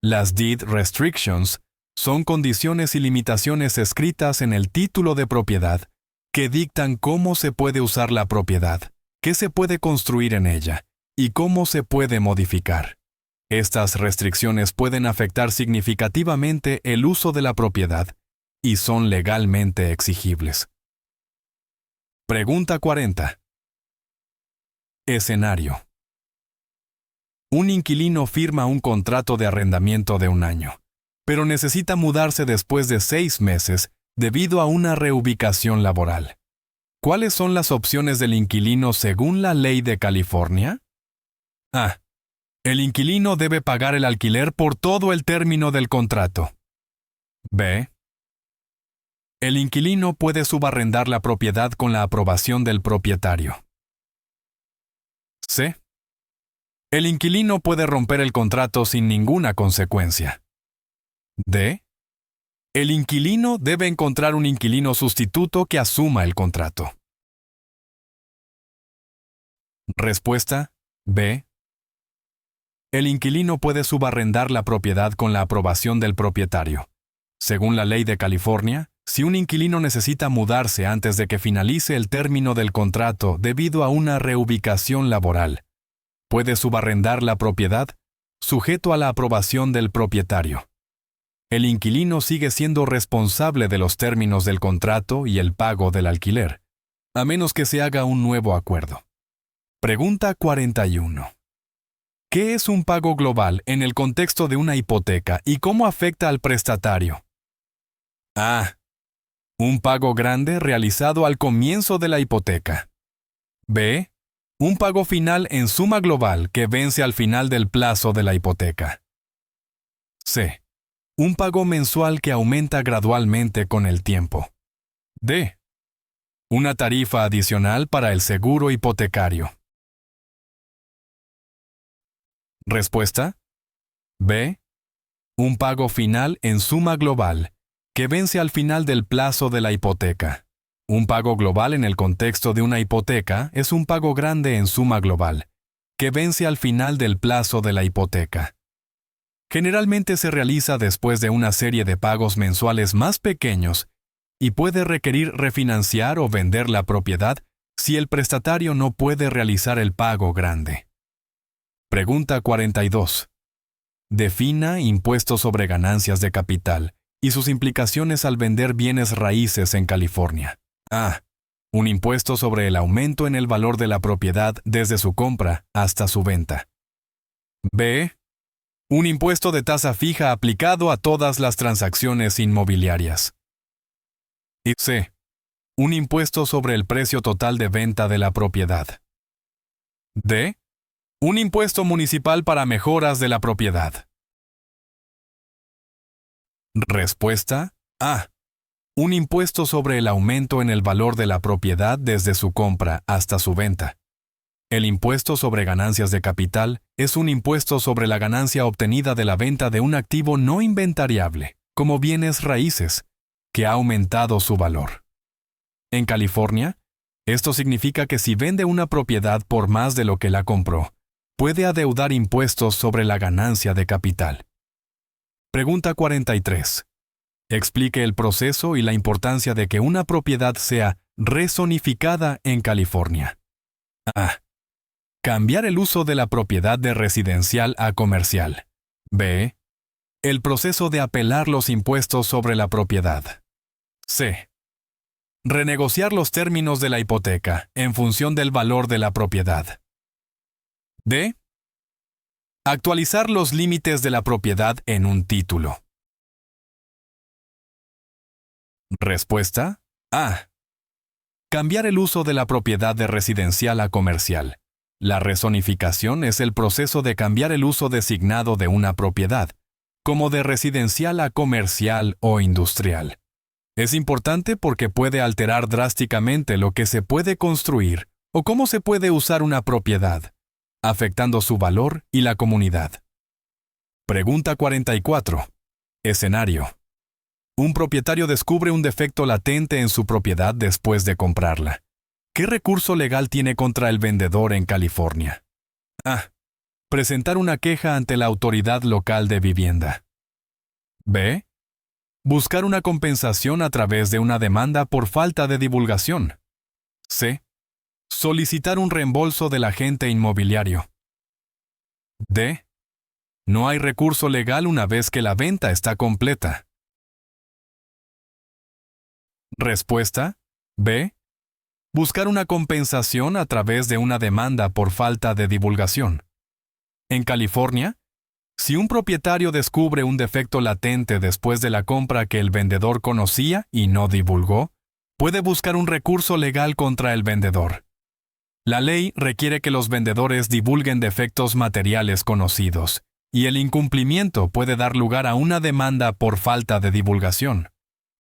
Las deed restrictions son condiciones y limitaciones escritas en el título de propiedad que dictan cómo se puede usar la propiedad, qué se puede construir en ella y cómo se puede modificar. Estas restricciones pueden afectar significativamente el uso de la propiedad y son legalmente exigibles. Pregunta 40. Escenario. Un inquilino firma un contrato de arrendamiento de 1 año, pero necesita mudarse después de 6 meses debido a una reubicación laboral. ¿Cuáles son las opciones del inquilino según la ley de California? A. El inquilino debe pagar el alquiler por todo el término del contrato. B. El inquilino puede subarrendar la propiedad con la aprobación del propietario. C. El inquilino puede romper el contrato sin ninguna consecuencia. D. El inquilino debe encontrar un inquilino sustituto que asuma el contrato. Respuesta B. El inquilino puede subarrendar la propiedad con la aprobación del propietario. Según la ley de California, si un inquilino necesita mudarse antes de que finalice el término del contrato debido a una reubicación laboral, puede subarrendar la propiedad sujeto a la aprobación del propietario. El inquilino sigue siendo responsable de los términos del contrato y el pago del alquiler, a menos que se haga un nuevo acuerdo. Pregunta 41. ¿Qué es un pago global en el contexto de una hipoteca y cómo afecta al prestatario? A. Un pago grande realizado al comienzo de la hipoteca. B. Un pago final en suma global que vence al final del plazo de la hipoteca. C. Un pago mensual que aumenta gradualmente con el tiempo. D. Una tarifa adicional para el seguro hipotecario. Respuesta. B. Un pago final en suma global que vence al final del plazo de la hipoteca. Un pago global en el contexto de una hipoteca es un pago grande en suma global, que vence al final del plazo de la hipoteca. Generalmente se realiza después de una serie de pagos mensuales más pequeños y puede requerir refinanciar o vender la propiedad si el prestatario no puede realizar el pago grande. Pregunta 42. Defina impuestos sobre ganancias de capital y sus implicaciones al vender bienes raíces en California. A. Un impuesto sobre el aumento en el valor de la propiedad desde su compra hasta su venta. B. Un impuesto de tasa fija aplicado a todas las transacciones inmobiliarias. Y C. Un impuesto sobre el precio total de venta de la propiedad. D. Un impuesto municipal para mejoras de la propiedad. Respuesta A. Un impuesto sobre el aumento en el valor de la propiedad desde su compra hasta su venta. El impuesto sobre ganancias de capital es un impuesto sobre la ganancia obtenida de la venta de un activo no inventariable, como bienes raíces, que ha aumentado su valor. En California, esto significa que si vende una propiedad por más de lo que la compró, puede adeudar impuestos sobre la ganancia de capital. Pregunta 43. Explique el proceso y la importancia de que una propiedad sea rezonificada en California. A. Cambiar el uso de la propiedad de residencial a comercial. B. El proceso de apelar los impuestos sobre la propiedad. C. Renegociar los términos de la hipoteca en función del valor de la propiedad. D. Actualizar los límites de la propiedad en un título. Respuesta A. Cambiar el uso de la propiedad de residencial a comercial. La rezonificación es el proceso de cambiar el uso designado de una propiedad, como de residencial a comercial o industrial. Es importante porque puede alterar drásticamente lo que se puede construir o cómo se puede usar una propiedad, afectando su valor y la comunidad. Pregunta 44. Escenario. Un propietario descubre un defecto latente en su propiedad después de comprarla. ¿Qué recurso legal tiene contra el vendedor en California? A. Presentar una queja ante la autoridad local de vivienda. B. Buscar una compensación a través de una demanda por falta de divulgación. C. Solicitar un reembolso del agente inmobiliario. D. No hay recurso legal una vez que la venta está completa. Respuesta B. Buscar una compensación a través de una demanda por falta de divulgación. En California, si un propietario descubre un defecto latente después de la compra que el vendedor conocía y no divulgó, puede buscar un recurso legal contra el vendedor. La ley requiere que los vendedores divulguen defectos materiales conocidos, y el incumplimiento puede dar lugar a una demanda por falta de divulgación.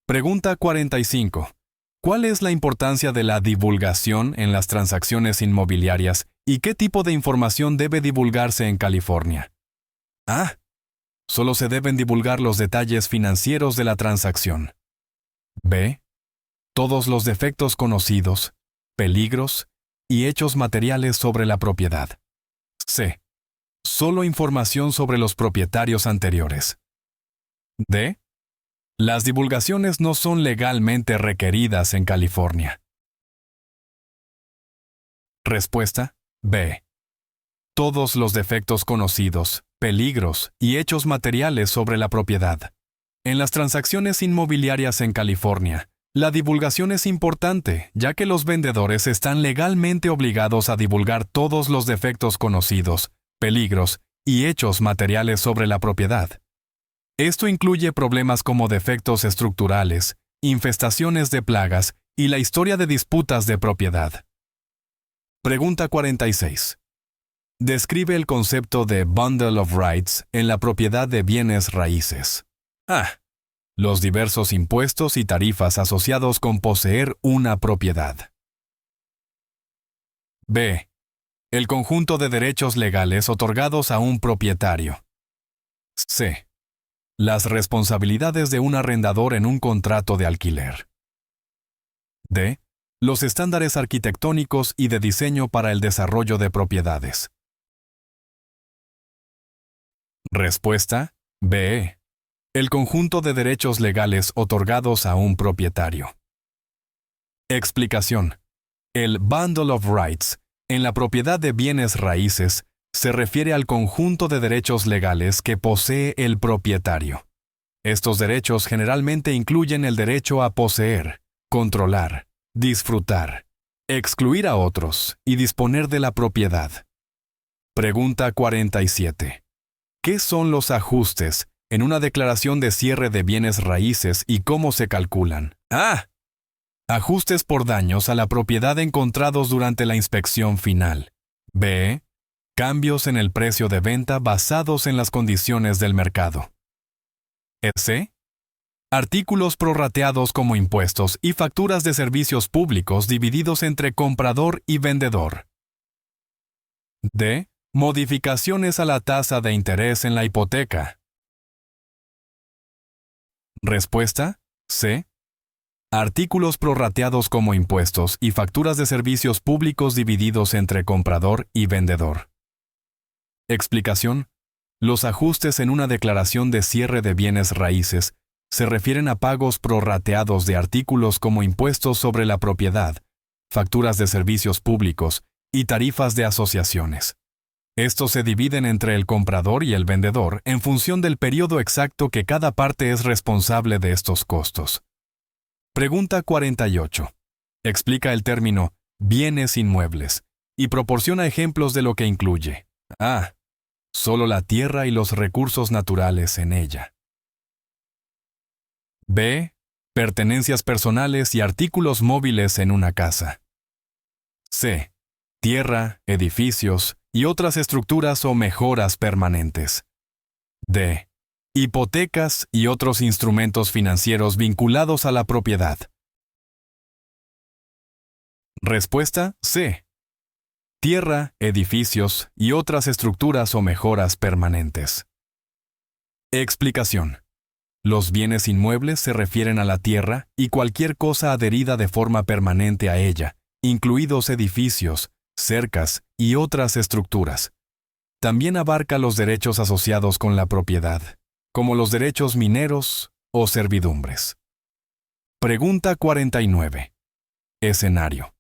Pregunta 45. ¿Cuál es la importancia de la divulgación en las transacciones inmobiliarias y qué tipo de información debe divulgarse en California? A. Solo se deben divulgar los detalles financieros de la transacción. B. Todos los defectos conocidos, peligros y hechos materiales sobre la propiedad. C. Solo información sobre los propietarios anteriores. D. Las divulgaciones no son legalmente requeridas en California. Respuesta B. Todos los defectos conocidos, peligros y hechos materiales sobre la propiedad. En las transacciones inmobiliarias en California, la divulgación es importante, ya que los vendedores están legalmente obligados a divulgar todos los defectos conocidos, peligros y hechos materiales sobre la propiedad. Esto incluye problemas como defectos estructurales, infestaciones de plagas y la historia de disputas de propiedad. Pregunta 46. Describe el concepto de Bundle of Rights en la propiedad de bienes raíces. A. Los diversos impuestos y tarifas asociados con poseer una propiedad. B. El conjunto de derechos legales otorgados a un propietario. C. Las responsabilidades de un arrendador en un contrato de alquiler. D. Los estándares arquitectónicos y de diseño para el desarrollo de propiedades. Respuesta B. El conjunto de derechos legales otorgados a un propietario. Explicación. El Bundle of Rights en la propiedad de bienes raíces se refiere al conjunto de derechos legales que posee el propietario. Estos derechos generalmente incluyen el derecho a poseer, controlar, disfrutar, excluir a otros y disponer de la propiedad. Pregunta 47. ¿Qué son los ajustes en una declaración de cierre de bienes raíces y cómo se calculan? A. Ajustes por daños a la propiedad encontrados durante la inspección final. B. Cambios en el precio de venta basados en las condiciones del mercado. C. Artículos prorrateados como impuestos y facturas de servicios públicos divididos entre comprador y vendedor. D. Modificaciones a la tasa de interés en la hipoteca. Respuesta C. Artículos prorrateados como impuestos y facturas de servicios públicos divididos entre comprador y vendedor. Explicación. Los ajustes en una declaración de cierre de bienes raíces se refieren a pagos prorrateados de artículos como impuestos sobre la propiedad, facturas de servicios públicos y tarifas de asociaciones. Estos se dividen entre el comprador y el vendedor en función del periodo exacto que cada parte es responsable de estos costos. Pregunta 48. Explica el término bienes inmuebles y proporciona ejemplos de lo que incluye. A. Solo la tierra y los recursos naturales en ella. B. pertenencias personales y artículos móviles en una casa. C. Tierra, edificios y otras estructuras o mejoras permanentes. D. Hipotecas y otros instrumentos financieros vinculados a la propiedad. Respuesta C. Tierra, edificios y otras estructuras o mejoras permanentes. Explicación. Los bienes inmuebles se refieren a la tierra y cualquier cosa adherida de forma permanente a ella, incluidos edificios, cercas y otras estructuras. También abarca los derechos asociados con la propiedad, como los derechos mineros o servidumbres. Pregunta 49. Escenario.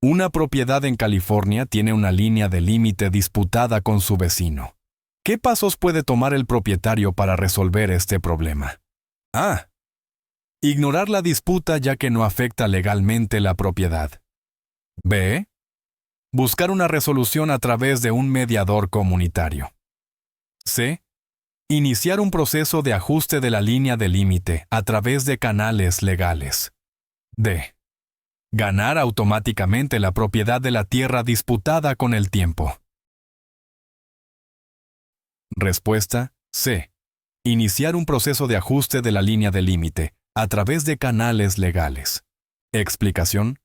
Una propiedad en California tiene una línea de límite disputada con su vecino. ¿Qué pasos puede tomar el propietario para resolver este problema? A. Ignorar la disputa ya que no afecta legalmente la propiedad. B. Buscar una resolución a través de un mediador comunitario. C. Iniciar un proceso de ajuste de la línea de límite a través de canales legales. D. Ganar automáticamente la propiedad de la tierra disputada con el tiempo. Respuesta C. Iniciar un proceso de ajuste de la línea de límite a través de canales legales. Explicación.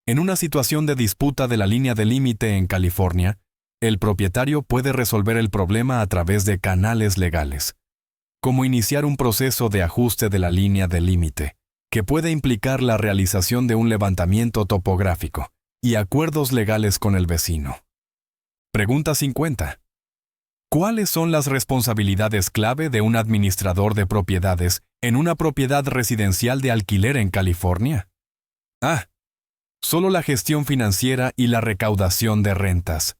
En una situación de disputa de la línea de límite en California, el propietario puede resolver el problema a través de canales legales, como iniciar un proceso de ajuste de la línea de límite, que puede implicar la realización de un levantamiento topográfico y acuerdos legales con el vecino. Pregunta 50. ¿Cuáles son las responsabilidades clave de un administrador de propiedades en una propiedad residencial de alquiler en California? A. Solo la gestión financiera y la recaudación de rentas.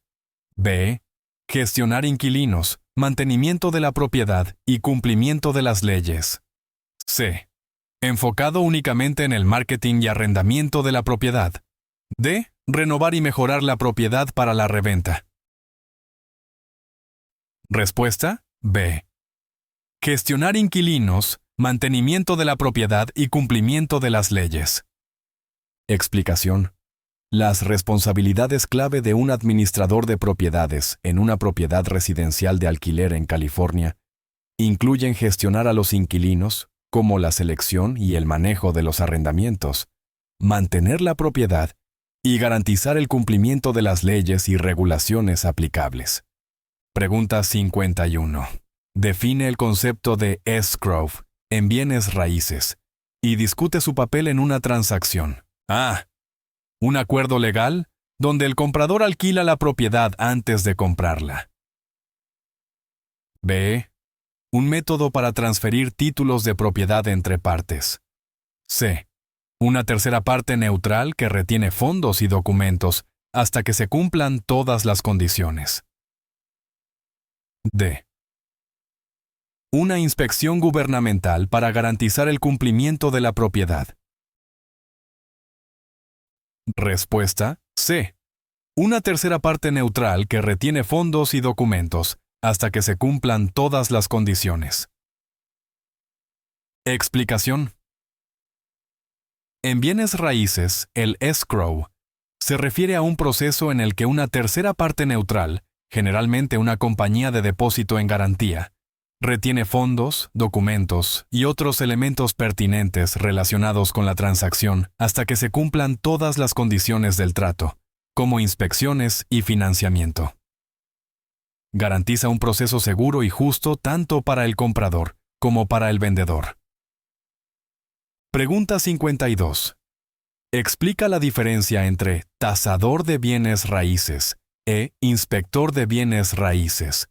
B. Gestionar inquilinos, mantenimiento de la propiedad y cumplimiento de las leyes. C. Enfocado únicamente en el marketing y arrendamiento de la propiedad. D. Renovar y mejorar la propiedad para la reventa. Respuesta B. Gestionar inquilinos, mantenimiento de la propiedad y cumplimiento de las leyes. Explicación. Las responsabilidades clave de un administrador de propiedades en una propiedad residencial de alquiler en California incluyen gestionar a los inquilinos, como la selección y el manejo de los arrendamientos, mantener la propiedad y garantizar el cumplimiento de las leyes y regulaciones aplicables. Pregunta 51. Define el concepto de escrow en bienes raíces y discute su papel en una transacción. A. Un acuerdo legal donde el comprador alquila la propiedad antes de comprarla. B. Un método para transferir títulos de propiedad entre partes. C. Una tercera parte neutral que retiene fondos y documentos hasta que se cumplan todas las condiciones. D. Una inspección gubernamental para garantizar el cumplimiento de la propiedad. Respuesta C. Una tercera parte neutral que retiene fondos y documentos hasta que se cumplan todas las condiciones. Explicación. En bienes raíces, el escrow se refiere a un proceso en el que una tercera parte neutral, generalmente una compañía de depósito en garantía, retiene fondos, documentos y otros elementos pertinentes relacionados con la transacción hasta que se cumplan todas las condiciones del trato, como inspecciones y financiamiento. Garantiza un proceso seguro y justo tanto para el comprador como para el vendedor. Pregunta 52. Explica la diferencia entre tasador de bienes raíces e inspector de bienes raíces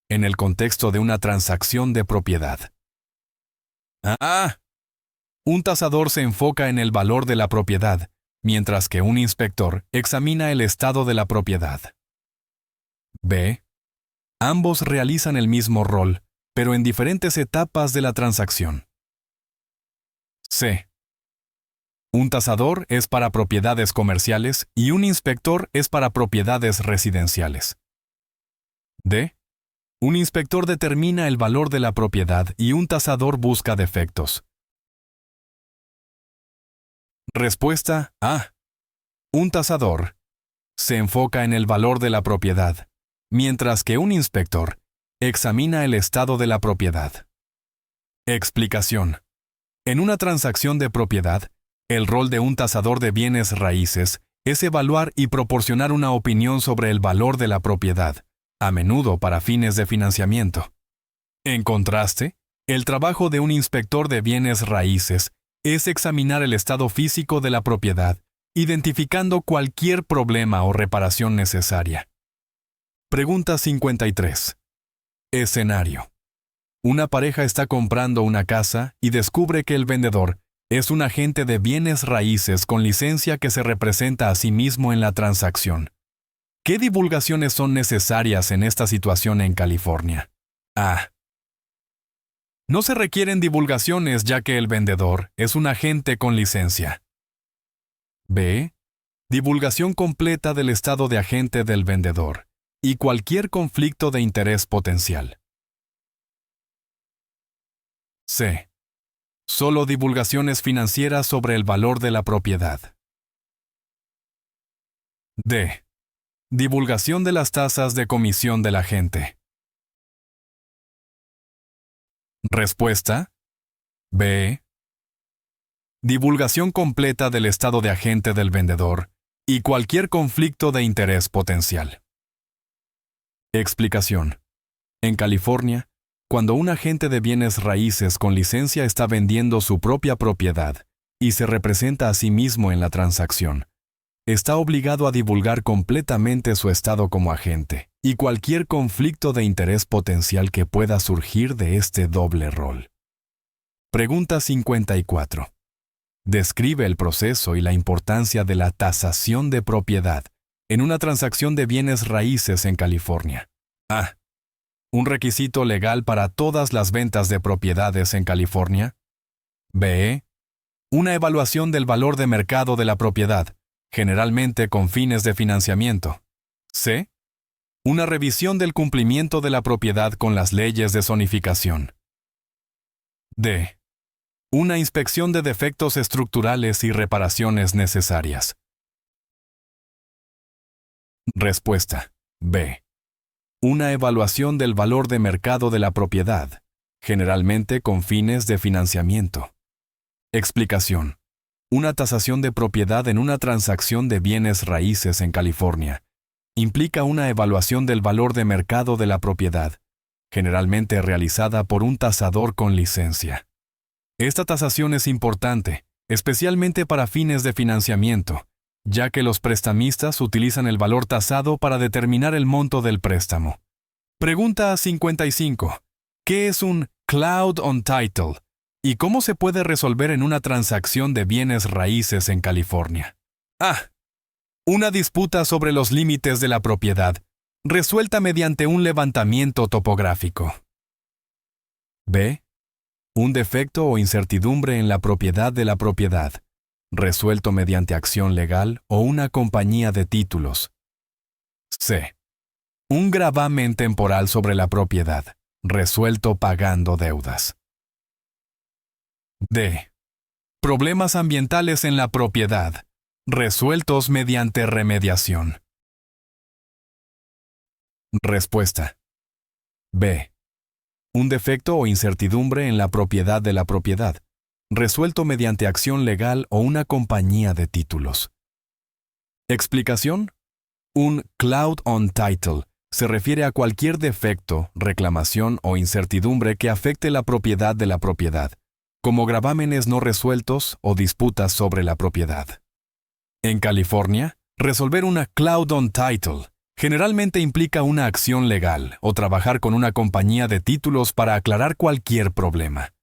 en el contexto de una transacción de propiedad. A. Un tasador se enfoca en el valor de la propiedad, mientras que un inspector examina el estado de la propiedad. B. Ambos realizan el mismo rol, pero en diferentes etapas de la transacción. C. Un tasador es para propiedades comerciales y un inspector es para propiedades residenciales. D. Un inspector determina el valor de la propiedad y un tasador busca defectos. Respuesta A. Un tasador se enfoca en el valor de la propiedad, mientras que un inspector examina el estado de la propiedad. Explicación. En una transacción de propiedad, el rol de un tasador de bienes raíces es evaluar y proporcionar una opinión sobre el valor de la propiedad, a menudo para fines de financiamiento. En contraste, el trabajo de un inspector de bienes raíces es examinar el estado físico de la propiedad, identificando cualquier problema o reparación necesaria. Pregunta 53. Escenario. Una pareja está comprando una casa y descubre que el vendedor es un agente de bienes raíces con licencia que se representa a sí mismo en la transacción. ¿Qué divulgaciones son necesarias en esta situación en California? A. No se requieren divulgaciones ya que el vendedor es un agente con licencia. B. Divulgación completa del estado de agente del vendedor y cualquier conflicto de interés potencial. C. Solo divulgaciones financieras sobre el valor de la propiedad. D. Divulgación de las tasas de comisión del agente. Respuesta. B. Divulgación completa del estado de agente del vendedor y cualquier conflicto de interés potencial. Explicación. En California, cuando un agente de bienes raíces con licencia está vendiendo su propia propiedad y se representa a sí mismo en la transacción, está obligado a divulgar completamente su estado como agente y cualquier conflicto de interés potencial que pueda surgir de este doble rol. Pregunta 54. Describe el proceso y la importancia de la tasación de propiedad en una transacción de bienes raíces en California. A. ¿Un requisito legal para todas las ventas de propiedades en California? B. Una evaluación del valor de mercado de la propiedad, generalmente con fines de financiamiento. C. Una revisión del cumplimiento de la propiedad con las leyes de zonificación. D. Una inspección de defectos estructurales y reparaciones necesarias. Respuesta. B. Una evaluación del valor de mercado de la propiedad, generalmente con fines de financiamiento. Explicación. Una tasación de propiedad en una transacción de bienes raíces en California implica una evaluación del valor de mercado de la propiedad, generalmente realizada por un tasador con licencia. Esta tasación es importante, especialmente para fines de financiamiento, ya que los prestamistas utilizan el valor tasado para determinar el monto del préstamo. Pregunta 55. ¿Qué es un cloud on title? ¿Y cómo se puede resolver en una transacción de bienes raíces en California? A. Una disputa sobre los límites de la propiedad, resuelta mediante un levantamiento topográfico. B. Un defecto o incertidumbre en la propiedad de la propiedad, resuelto mediante acción legal o una compañía de títulos. C. Un gravamen temporal sobre la propiedad, resuelto pagando deudas. D. Problemas ambientales en la propiedad, resueltos mediante remediación. Respuesta. B. Un defecto o incertidumbre en la propiedad de la propiedad, resuelto mediante acción legal o una compañía de títulos. Explicación. Un cloud on title se refiere a cualquier defecto, reclamación o incertidumbre que afecte la propiedad de la propiedad, como gravámenes no resueltos o disputas sobre la propiedad. En California, resolver una cloud on title generalmente implica una acción legal o trabajar con una compañía de títulos para aclarar cualquier problema.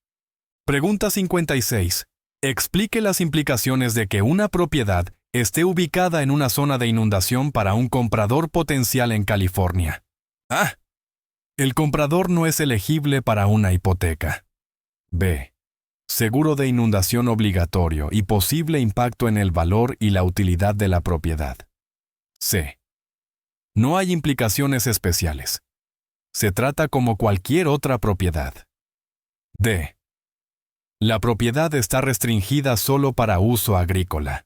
Pregunta 56. Explique las implicaciones de que una propiedad esté ubicada en una zona de inundación para un comprador potencial en California. A. El comprador no es elegible para una hipoteca. B. Seguro de inundación obligatorio y posible impacto en el valor y la utilidad de la propiedad. C. No hay implicaciones especiales. Se trata como cualquier otra propiedad. D. La propiedad está restringida solo para uso agrícola.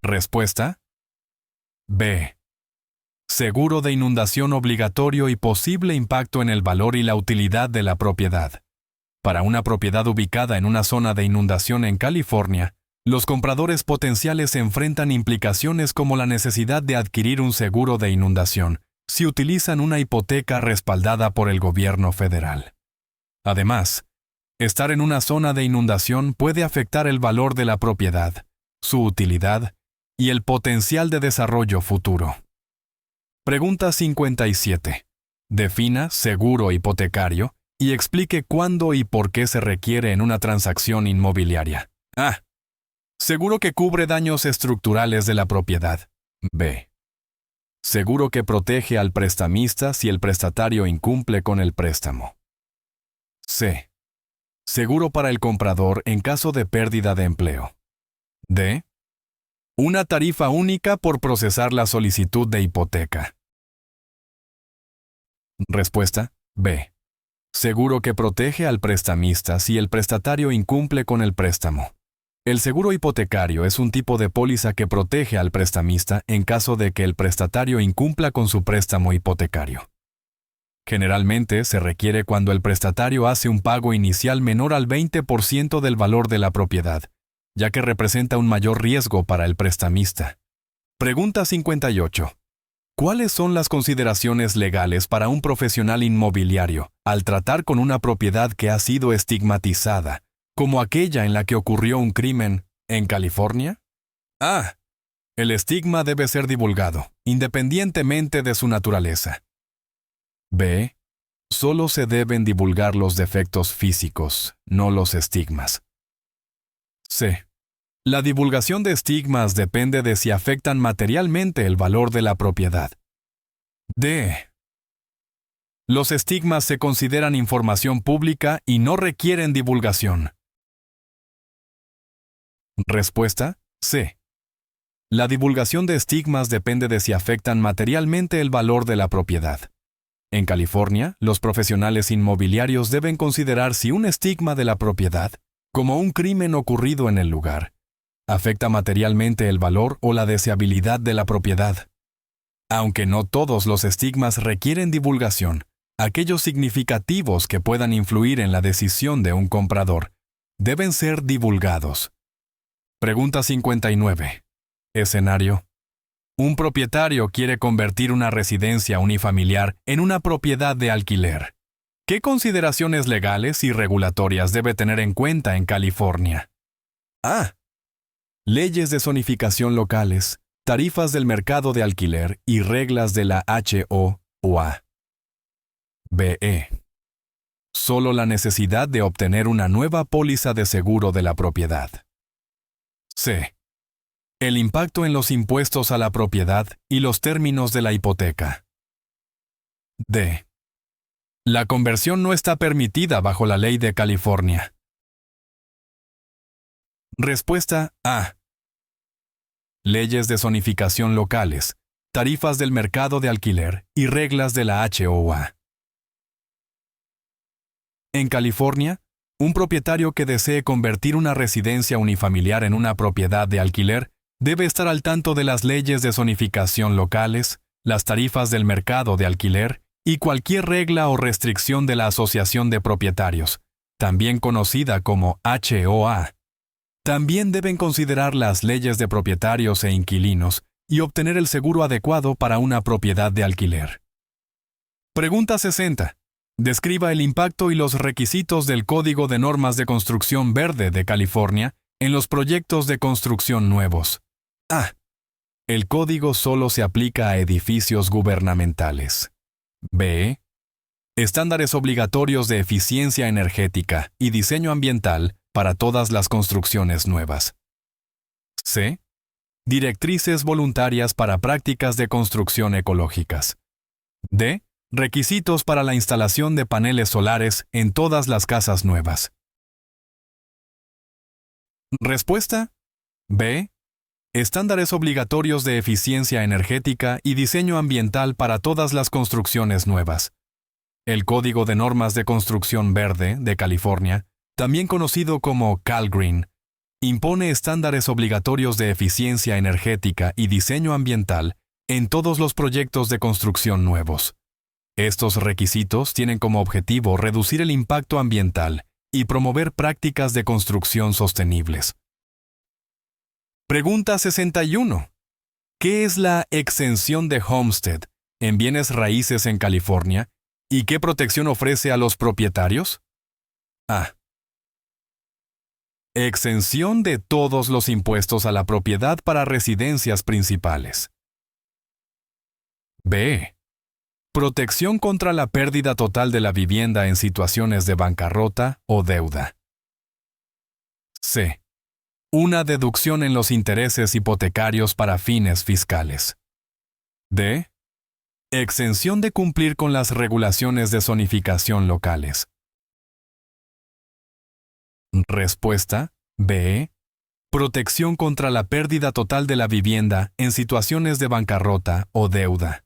Respuesta: B. Seguro de inundación obligatorio y posible impacto en el valor y la utilidad de la propiedad. Para una propiedad ubicada en una zona de inundación en California, los compradores potenciales enfrentan implicaciones como la necesidad de adquirir un seguro de inundación si utilizan una hipoteca respaldada por el gobierno federal. Además, estar en una zona de inundación puede afectar el valor de la propiedad, su utilidad y el potencial de desarrollo futuro. Pregunta 57. Defina seguro hipotecario y explique cuándo y por qué se requiere en una transacción inmobiliaria. A. Seguro que cubre daños estructurales de la propiedad. B. Seguro que protege al prestamista si el prestatario incumple con el préstamo. C. Seguro para el comprador en caso de pérdida de empleo. D. Una tarifa única por procesar la solicitud de hipoteca. Respuesta: B. Seguro que protege al prestamista si el prestatario incumple con el préstamo. El seguro hipotecario es un tipo de póliza que protege al prestamista en caso de que el prestatario incumpla con su préstamo hipotecario. Generalmente se requiere cuando el prestatario hace un pago inicial menor al 20% del valor de la propiedad, ya que representa un mayor riesgo para el prestamista. Pregunta 58. ¿Cuáles son las consideraciones legales para un profesional inmobiliario al tratar con una propiedad que ha sido estigmatizada, como aquella en la que ocurrió un crimen en California? A. El estigma debe ser divulgado, independientemente de su naturaleza. B. Solo se deben divulgar los defectos físicos, no los estigmas. C. La divulgación de estigmas depende de si afectan materialmente el valor de la propiedad. D. Los estigmas se consideran información pública y no requieren divulgación. Respuesta: C. La divulgación de estigmas depende de si afectan materialmente el valor de la propiedad. En California, los profesionales inmobiliarios deben considerar si un estigma de la propiedad, como un crimen ocurrido en el lugar, afecta materialmente el valor o la deseabilidad de la propiedad. Aunque no todos los estigmas requieren divulgación, aquellos significativos que puedan influir en la decisión de un comprador deben ser divulgados. Pregunta 59. Escenario: un propietario quiere convertir una residencia unifamiliar en una propiedad de alquiler. ¿Qué consideraciones legales y regulatorias debe tener en cuenta en California? A. Leyes de zonificación locales, tarifas del mercado de alquiler y reglas de la HOA. B. Solo la necesidad de obtener una nueva póliza de seguro de la propiedad. C. El impacto en los impuestos a la propiedad y los términos de la hipoteca. D. La conversión no está permitida bajo la ley de California. Respuesta A. Leyes de zonificación locales, tarifas del mercado de alquiler y reglas de la HOA. En California, un propietario que desee convertir una residencia unifamiliar en una propiedad de alquiler debe estar al tanto de las leyes de zonificación locales, las tarifas del mercado de alquiler y cualquier regla o restricción de la Asociación de Propietarios, también conocida como HOA. También deben considerar las leyes de propietarios e inquilinos y obtener el seguro adecuado para una propiedad de alquiler. Pregunta 60. Describa el impacto y los requisitos del Código de Normas de Construcción Verde de California en los proyectos de construcción nuevos. A. El código solo se aplica a edificios gubernamentales. B. Estándares obligatorios de eficiencia energética y diseño ambiental para todas las construcciones nuevas. C. Directrices voluntarias para prácticas de construcción ecológicas. D. Requisitos para la instalación de paneles solares en todas las casas nuevas. Respuesta: B. Estándares obligatorios de eficiencia energética y diseño ambiental para todas las construcciones nuevas. El Código de Normas de Construcción Verde de California, también conocido como CalGreen, impone estándares obligatorios de eficiencia energética y diseño ambiental en todos los proyectos de construcción nuevos. Estos requisitos tienen como objetivo reducir el impacto ambiental y promover prácticas de construcción sostenibles. Pregunta 61. ¿Qué es la exención de Homestead en bienes raíces en California y qué protección ofrece a los propietarios? A. Exención de todos los impuestos a la propiedad para residencias principales. B. Protección contra la pérdida total de la vivienda en situaciones de bancarrota o deuda. C. Una deducción en los intereses hipotecarios para fines fiscales. D. Exención de cumplir con las regulaciones de zonificación locales. Respuesta B. Protección contra la pérdida total de la vivienda en situaciones de bancarrota o deuda.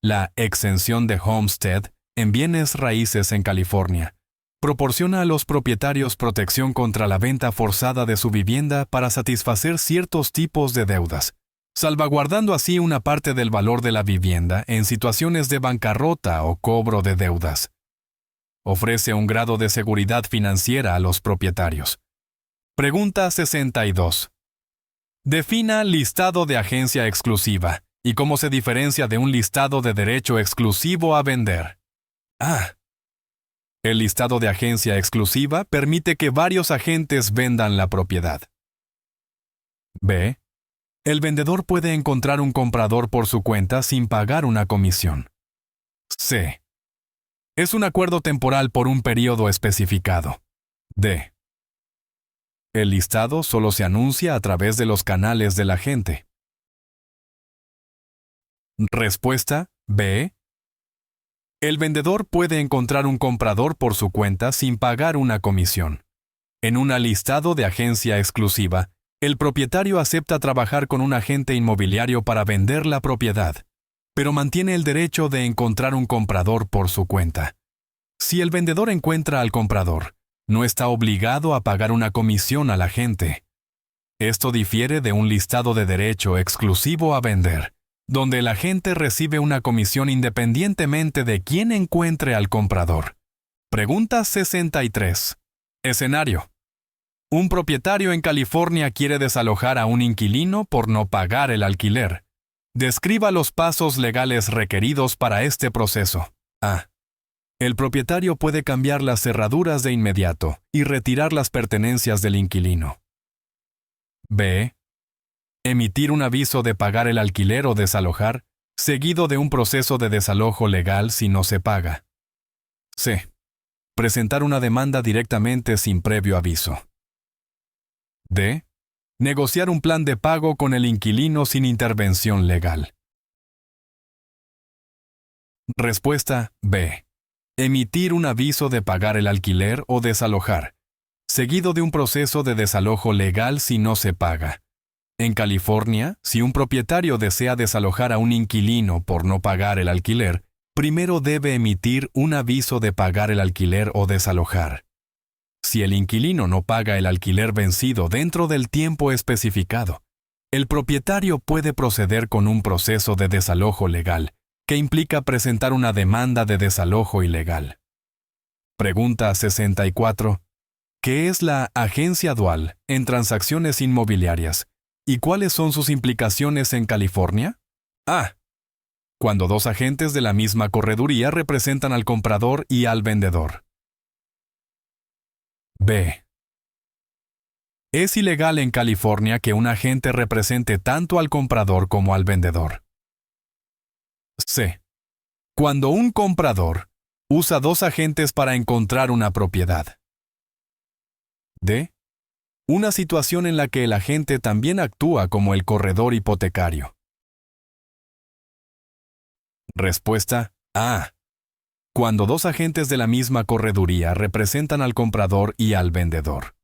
La exención de Homestead en bienes raíces en California proporciona a los propietarios protección contra la venta forzada de su vivienda para satisfacer ciertos tipos de deudas, salvaguardando así una parte del valor de la vivienda en situaciones de bancarrota o cobro de deudas. Ofrece un grado de seguridad financiera a los propietarios. Pregunta 62. Defina listado de agencia exclusiva y cómo se diferencia de un listado de derecho exclusivo a vender. A. El listado de agencia exclusiva permite que varios agentes vendan la propiedad. B. El vendedor puede encontrar un comprador por su cuenta sin pagar una comisión. C. Es un acuerdo temporal por un período especificado. D. El listado solo se anuncia a través de los canales del agente. Respuesta B. El vendedor puede encontrar un comprador por su cuenta sin pagar una comisión. En un listado de agencia exclusiva, el propietario acepta trabajar con un agente inmobiliario para vender la propiedad, pero mantiene el derecho de encontrar un comprador por su cuenta. Si el vendedor encuentra al comprador, no está obligado a pagar una comisión al agente. Esto difiere de un listado de derecho exclusivo a vender, donde el agente recibe una comisión independientemente de quién encuentre al comprador. Pregunta 63. Escenario. Un propietario en California quiere desalojar a un inquilino por no pagar el alquiler. Describa los pasos legales requeridos para este proceso. A. El propietario puede cambiar las cerraduras de inmediato y retirar las pertenencias del inquilino. B. Emitir un aviso de pagar el alquiler o desalojar, seguido de un proceso de desalojo legal si no se paga. C. Presentar una demanda directamente sin previo aviso. D. Negociar un plan de pago con el inquilino sin intervención legal. Respuesta B. Emitir un aviso de pagar el alquiler o desalojar, seguido de un proceso de desalojo legal si no se paga. En California, si un propietario desea desalojar a un inquilino por no pagar el alquiler, primero debe emitir un aviso de pagar el alquiler o desalojar. Si el inquilino no paga el alquiler vencido dentro del tiempo especificado, el propietario puede proceder con un proceso de desalojo legal, que implica presentar una demanda de desalojo ilegal. Pregunta 64. ¿Qué es la agencia dual en transacciones inmobiliarias y cuáles son sus implicaciones en California? A. Cuando dos agentes de la misma correduría representan al comprador y al vendedor. B. Es ilegal en California que un agente represente tanto al comprador como al vendedor. C. Cuando un comprador usa dos agentes para encontrar una propiedad. D. Una situación en la que el agente también actúa como el corredor hipotecario. Respuesta A. Cuando dos agentes de la misma correduría representan al comprador y al vendedor.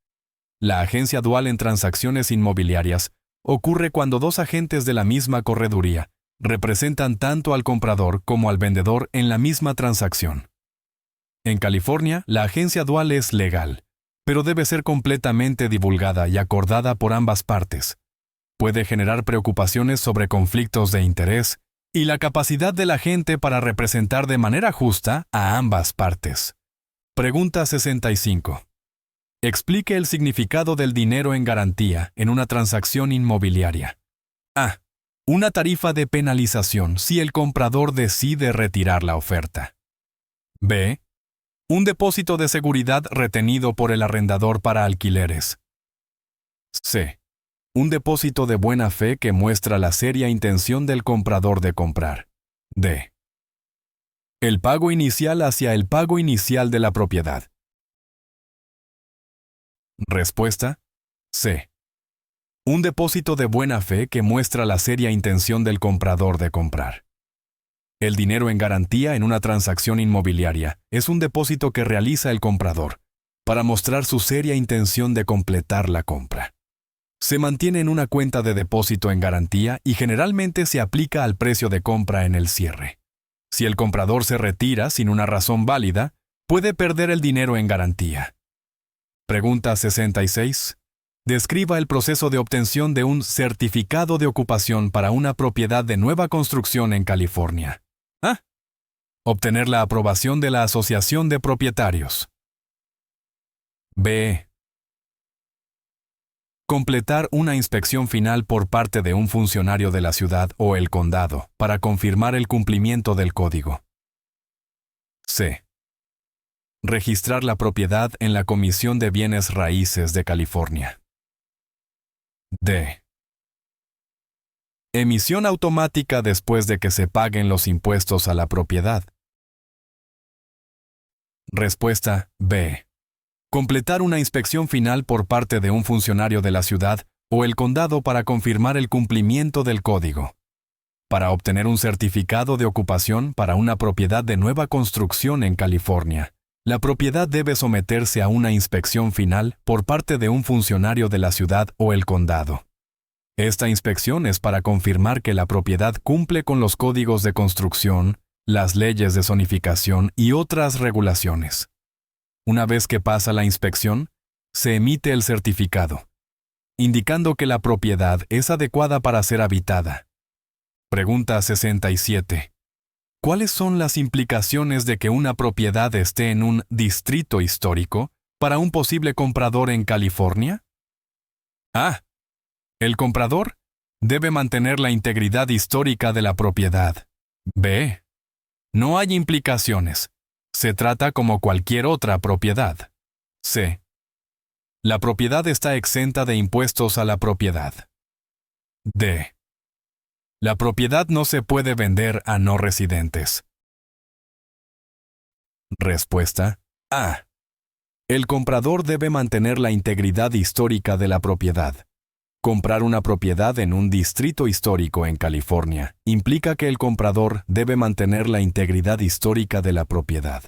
La agencia dual en transacciones inmobiliarias ocurre cuando dos agentes de la misma correduría representan tanto al comprador como al vendedor en la misma transacción. En California, la agencia dual es legal, pero debe ser completamente divulgada y acordada por ambas partes. Puede generar preocupaciones sobre conflictos de interés y la capacidad de la gente para representar de manera justa a ambas partes. Pregunta 65. Explique el significado del dinero en garantía en una transacción inmobiliaria. A. Una tarifa de penalización si el comprador decide retirar la oferta. B. Un depósito de seguridad retenido por el arrendador para alquileres. C. Un depósito de buena fe que muestra la seria intención del comprador de comprar. D. El pago inicial hacia el pago inicial de la propiedad. Respuesta. C. Un depósito de buena fe que muestra la seria intención del comprador de comprar. El dinero en garantía en una transacción inmobiliaria es un depósito que realiza el comprador para mostrar su seria intención de completar la compra. Se mantiene en una cuenta de depósito en garantía y generalmente se aplica al precio de compra en el cierre. Si el comprador se retira sin una razón válida, puede perder el dinero en garantía. Pregunta 66. Describa el proceso de obtención de un certificado de ocupación para una propiedad de nueva construcción en California. A. Obtener la aprobación de la Asociación de Propietarios. B. Completar una inspección final por parte de un funcionario de la ciudad o el condado para confirmar el cumplimiento del código. C. Registrar la propiedad en la Comisión de Bienes Raíces de California. D. Emisión automática después de que se paguen los impuestos a la propiedad. Respuesta B. Completar una inspección final por parte de un funcionario de la ciudad o el condado para confirmar el cumplimiento del código. Para obtener un certificado de ocupación para una propiedad de nueva construcción en California, la propiedad debe someterse a una inspección final por parte de un funcionario de la ciudad o el condado. Esta inspección es para confirmar que la propiedad cumple con los códigos de construcción, las leyes de zonificación y otras regulaciones. Una vez que pasa la inspección, se emite el certificado, indicando que la propiedad es adecuada para ser habitada. Pregunta 67. ¿Cuáles son las implicaciones de que una propiedad esté en un distrito histórico para un posible comprador en California? A. El comprador debe mantener la integridad histórica de la propiedad. B. No hay implicaciones. Se trata como cualquier otra propiedad. C. La propiedad está exenta de impuestos a la propiedad. D. La propiedad no se puede vender a no residentes. Respuesta. A. El comprador debe mantener la integridad histórica de la propiedad. Comprar una propiedad en un distrito histórico en California implica que el comprador debe mantener la integridad histórica de la propiedad.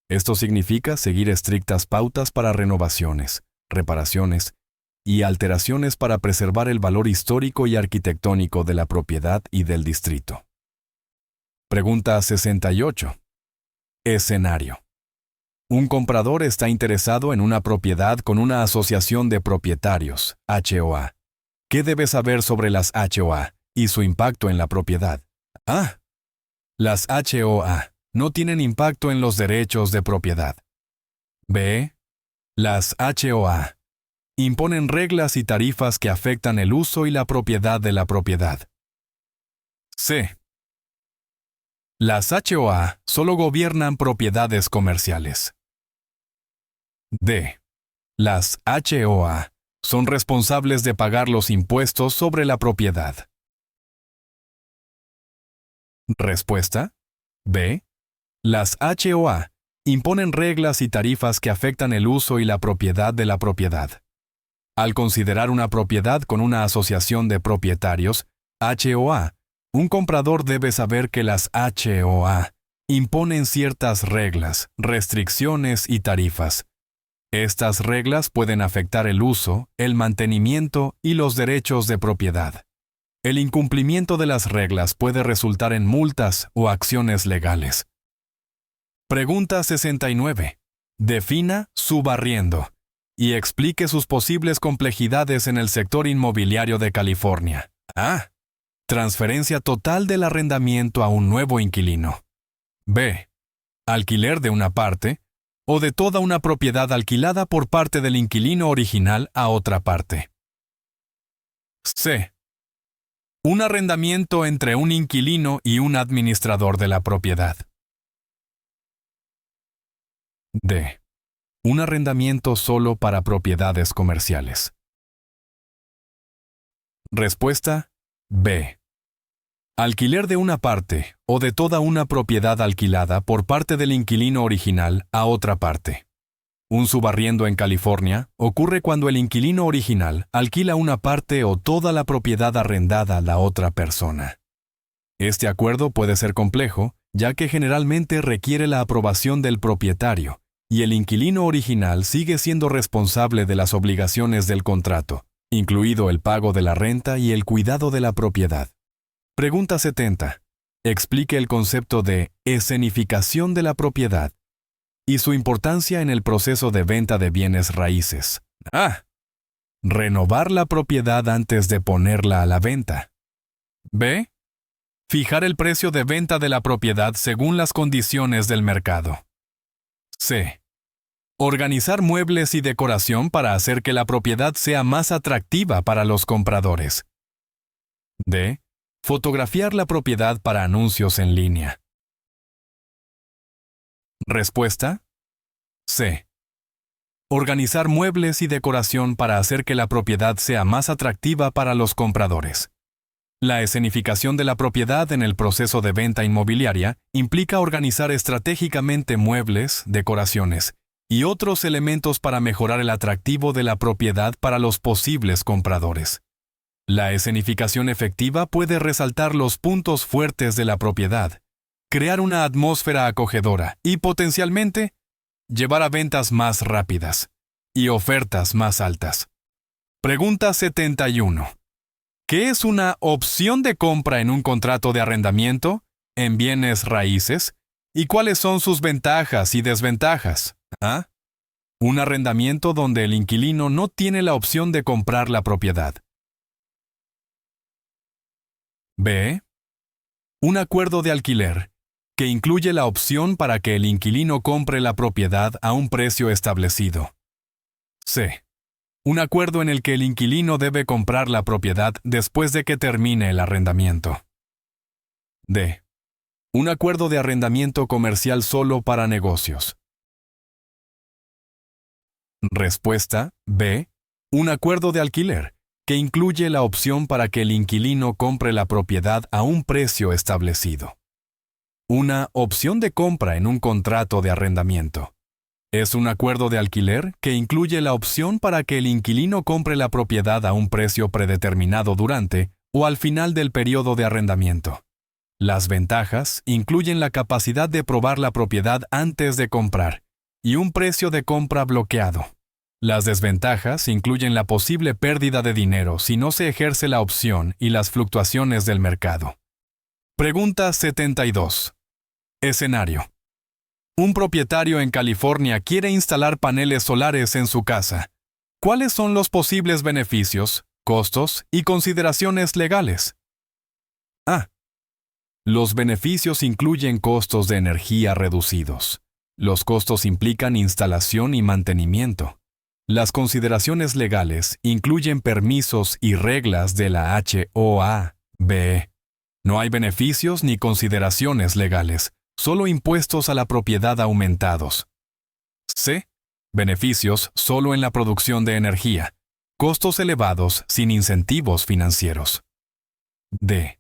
Esto significa seguir estrictas pautas para renovaciones, reparaciones y alteraciones para preservar el valor histórico y arquitectónico de la propiedad y del distrito. Pregunta 68. Escenario. Un comprador está interesado en una propiedad con una asociación de propietarios, HOA. ¿Qué debe saber sobre las HOA y su impacto en la propiedad? A. Las HOA no tienen impacto en los derechos de propiedad. B. Las HOA imponen reglas y tarifas que afectan el uso y la propiedad de la propiedad. C. Las HOA solo gobiernan propiedades comerciales. D. Las HOA son responsables de pagar los impuestos sobre la propiedad. Respuesta. B. Las HOA imponen reglas y tarifas que afectan el uso y la propiedad de la propiedad. Al considerar una propiedad con una asociación de propietarios, HOA, un comprador debe saber que las HOA imponen ciertas reglas, restricciones y tarifas. Estas reglas pueden afectar el uso, el mantenimiento y los derechos de propiedad. El incumplimiento de las reglas puede resultar en multas o acciones legales. Pregunta 69. Defina subarriendo y explique sus posibles complejidades en el sector inmobiliario de California. A. Transferencia total del arrendamiento a un nuevo inquilino. B. Alquiler de una parte o de toda una propiedad alquilada por parte del inquilino original a otra parte. C. Un arrendamiento entre un inquilino y un administrador de la propiedad. D. Un arrendamiento solo para propiedades comerciales. Respuesta B. Alquiler de una parte o de toda una propiedad alquilada por parte del inquilino original a otra parte. Un subarriendo en California ocurre cuando el inquilino original alquila una parte o toda la propiedad arrendada a la otra persona. Este acuerdo puede ser complejo, ya que generalmente requiere la aprobación del propietario, y el inquilino original sigue siendo responsable de las obligaciones del contrato, incluido el pago de la renta y el cuidado de la propiedad. Pregunta 70. Explique el concepto de escenificación de la propiedad y su importancia en el proceso de venta de bienes raíces. A. Renovar la propiedad antes de ponerla a la venta. B. Fijar el precio de venta de la propiedad según las condiciones del mercado. C. Organizar muebles y decoración para hacer que la propiedad sea más atractiva para los compradores. D. Fotografiar la propiedad para anuncios en línea. Respuesta: C. Organizar muebles y decoración para hacer que la propiedad sea más atractiva para los compradores. La escenificación de la propiedad en el proceso de venta inmobiliaria implica organizar estratégicamente muebles, decoraciones y otros elementos para mejorar el atractivo de la propiedad para los posibles compradores. La escenificación efectiva puede resaltar los puntos fuertes de la propiedad, crear una atmósfera acogedora y, potencialmente, llevar a ventas más rápidas y ofertas más altas. Pregunta 71. ¿Qué es una opción de compra en un contrato de arrendamiento, en bienes raíces? ¿Y cuáles son sus ventajas y desventajas? A. Un arrendamiento donde el inquilino no tiene la opción de comprar la propiedad. B. Un acuerdo de alquiler que incluye la opción para que el inquilino compre la propiedad a un precio establecido. C. Un acuerdo en el que el inquilino debe comprar la propiedad después de que termine el arrendamiento. D. Un acuerdo de arrendamiento comercial solo para negocios. Respuesta B. Un acuerdo de alquiler que incluye la opción para que el inquilino compre la propiedad a un precio establecido. Una opción de compra en un contrato de arrendamiento. Es un acuerdo de alquiler que incluye la opción para que el inquilino compre la propiedad a un precio predeterminado durante o al final del periodo de arrendamiento. Las ventajas incluyen la capacidad de probar la propiedad antes de comprar y un precio de compra bloqueado. Las desventajas incluyen la posible pérdida de dinero si no se ejerce la opción y las fluctuaciones del mercado. Pregunta 72. Escenario. Un propietario en California quiere instalar paneles solares en su casa. ¿Cuáles son los posibles beneficios, costos y consideraciones legales? A. Los beneficios incluyen costos de energía reducidos. Los costos implican instalación y mantenimiento. Las consideraciones legales incluyen permisos y reglas de la HOA. B. No hay beneficios ni consideraciones legales, solo impuestos a la propiedad aumentados. C. Beneficios solo en la producción de energía. Costos elevados sin incentivos financieros. D.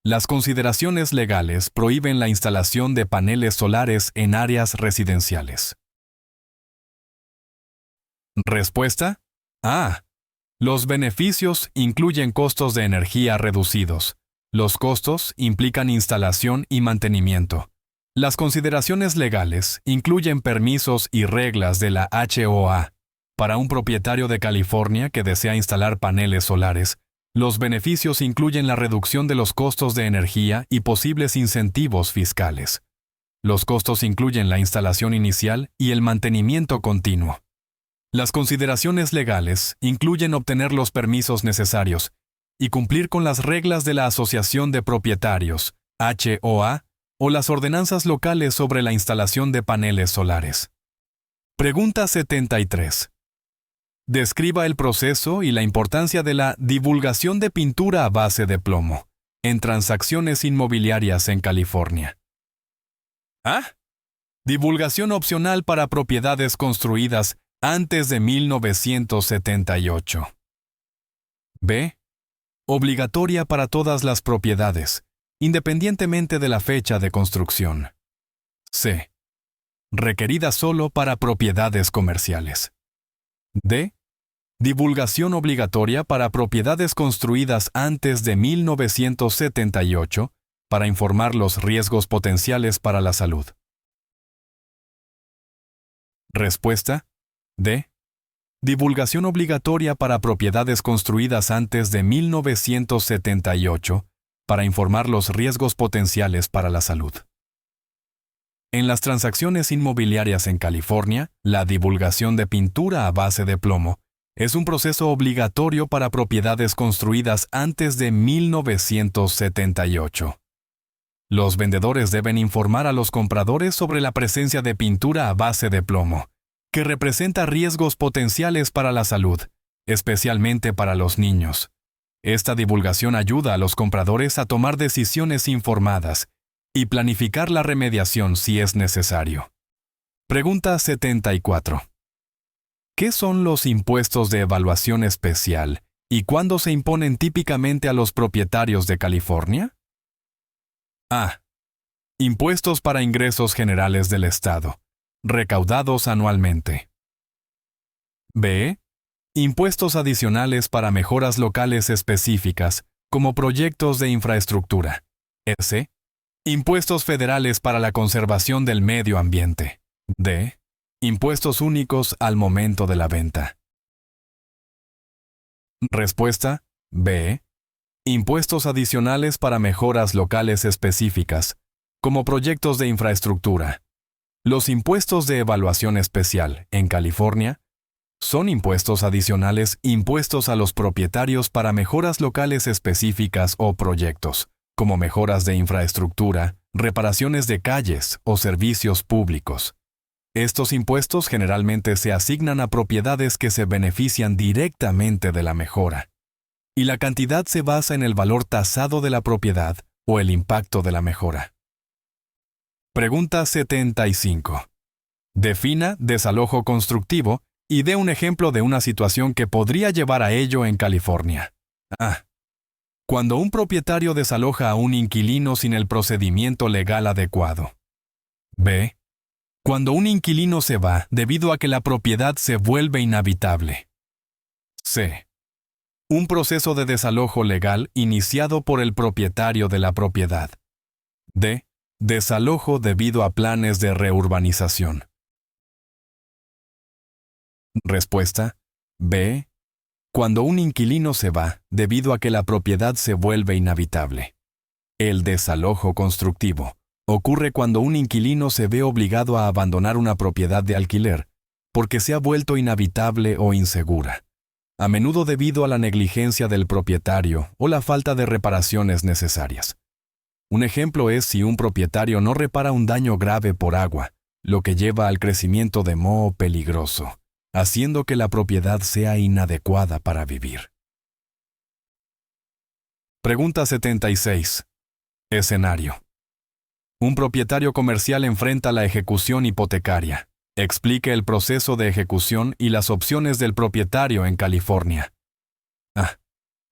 Las consideraciones legales prohíben la instalación de paneles solares en áreas residenciales. Respuesta: A. Los beneficios incluyen costos de energía reducidos. Los costos implican instalación y mantenimiento. Las consideraciones legales incluyen permisos y reglas de la HOA. Para un propietario de California que desea instalar paneles solares, los beneficios incluyen la reducción de los costos de energía y posibles incentivos fiscales. Los costos incluyen la instalación inicial y el mantenimiento continuo. Las consideraciones legales incluyen obtener los permisos necesarios y cumplir con las reglas de la Asociación de Propietarios, HOA, o las ordenanzas locales sobre la instalación de paneles solares. Pregunta 73. Describa el proceso y la importancia de la divulgación de pintura a base de plomo en transacciones inmobiliarias en California. A. Divulgación opcional para propiedades construidas antes de 1978. B. Obligatoria para todas las propiedades, independientemente de la fecha de construcción. C. Requerida solo para propiedades comerciales. D. Divulgación obligatoria para propiedades construidas antes de 1978 para informar los riesgos potenciales para la salud. Respuesta. D. Divulgación obligatoria para propiedades construidas antes de 1978 para informar los riesgos potenciales para la salud. En las transacciones inmobiliarias en California, la divulgación de pintura a base de plomo es un proceso obligatorio para propiedades construidas antes de 1978. Los vendedores deben informar a los compradores sobre la presencia de pintura a base de plomo, que representa riesgos potenciales para la salud, especialmente para los niños. Esta divulgación ayuda a los compradores a tomar decisiones informadas y planificar la remediación si es necesario. Pregunta 74. ¿Qué son los impuestos de evaluación especial y cuándo se imponen típicamente a los propietarios de California? A. Impuestos para ingresos generales del Estado, recaudados anualmente. B. Impuestos adicionales para mejoras locales específicas, como proyectos de infraestructura. S. Impuestos federales para la conservación del medio ambiente. D. Impuestos únicos al momento de la venta. Respuesta. B. Impuestos adicionales para mejoras locales específicas, como proyectos de infraestructura. Los impuestos de evaluación especial en California son impuestos adicionales impuestos a los propietarios para mejoras locales específicas o proyectos, como mejoras de infraestructura, reparaciones de calles o servicios públicos. Estos impuestos generalmente se asignan a propiedades que se benefician directamente de la mejora, y la cantidad se basa en el valor tasado de la propiedad o el impacto de la mejora. Pregunta 75. Defina desalojo constructivo y dé un ejemplo de una situación que podría llevar a ello en California. A. Cuando un propietario desaloja a un inquilino sin el procedimiento legal adecuado. B. Cuando un inquilino se va debido a que la propiedad se vuelve inhabitable. C. Un proceso de desalojo legal iniciado por el propietario de la propiedad. D. Desalojo debido a planes de reurbanización. Respuesta. B. Cuando un inquilino se va debido a que la propiedad se vuelve inhabitable. El desalojo constructivo ocurre cuando un inquilino se ve obligado a abandonar una propiedad de alquiler porque se ha vuelto inhabitable o insegura, a menudo debido a la negligencia del propietario o la falta de reparaciones necesarias. Un ejemplo es si un propietario no repara un daño grave por agua, lo que lleva al crecimiento de moho peligroso, haciendo que la propiedad sea inadecuada para vivir. Pregunta 76. Escenario. Un propietario comercial enfrenta la ejecución hipotecaria. Explique el proceso de ejecución y las opciones del propietario en California. A.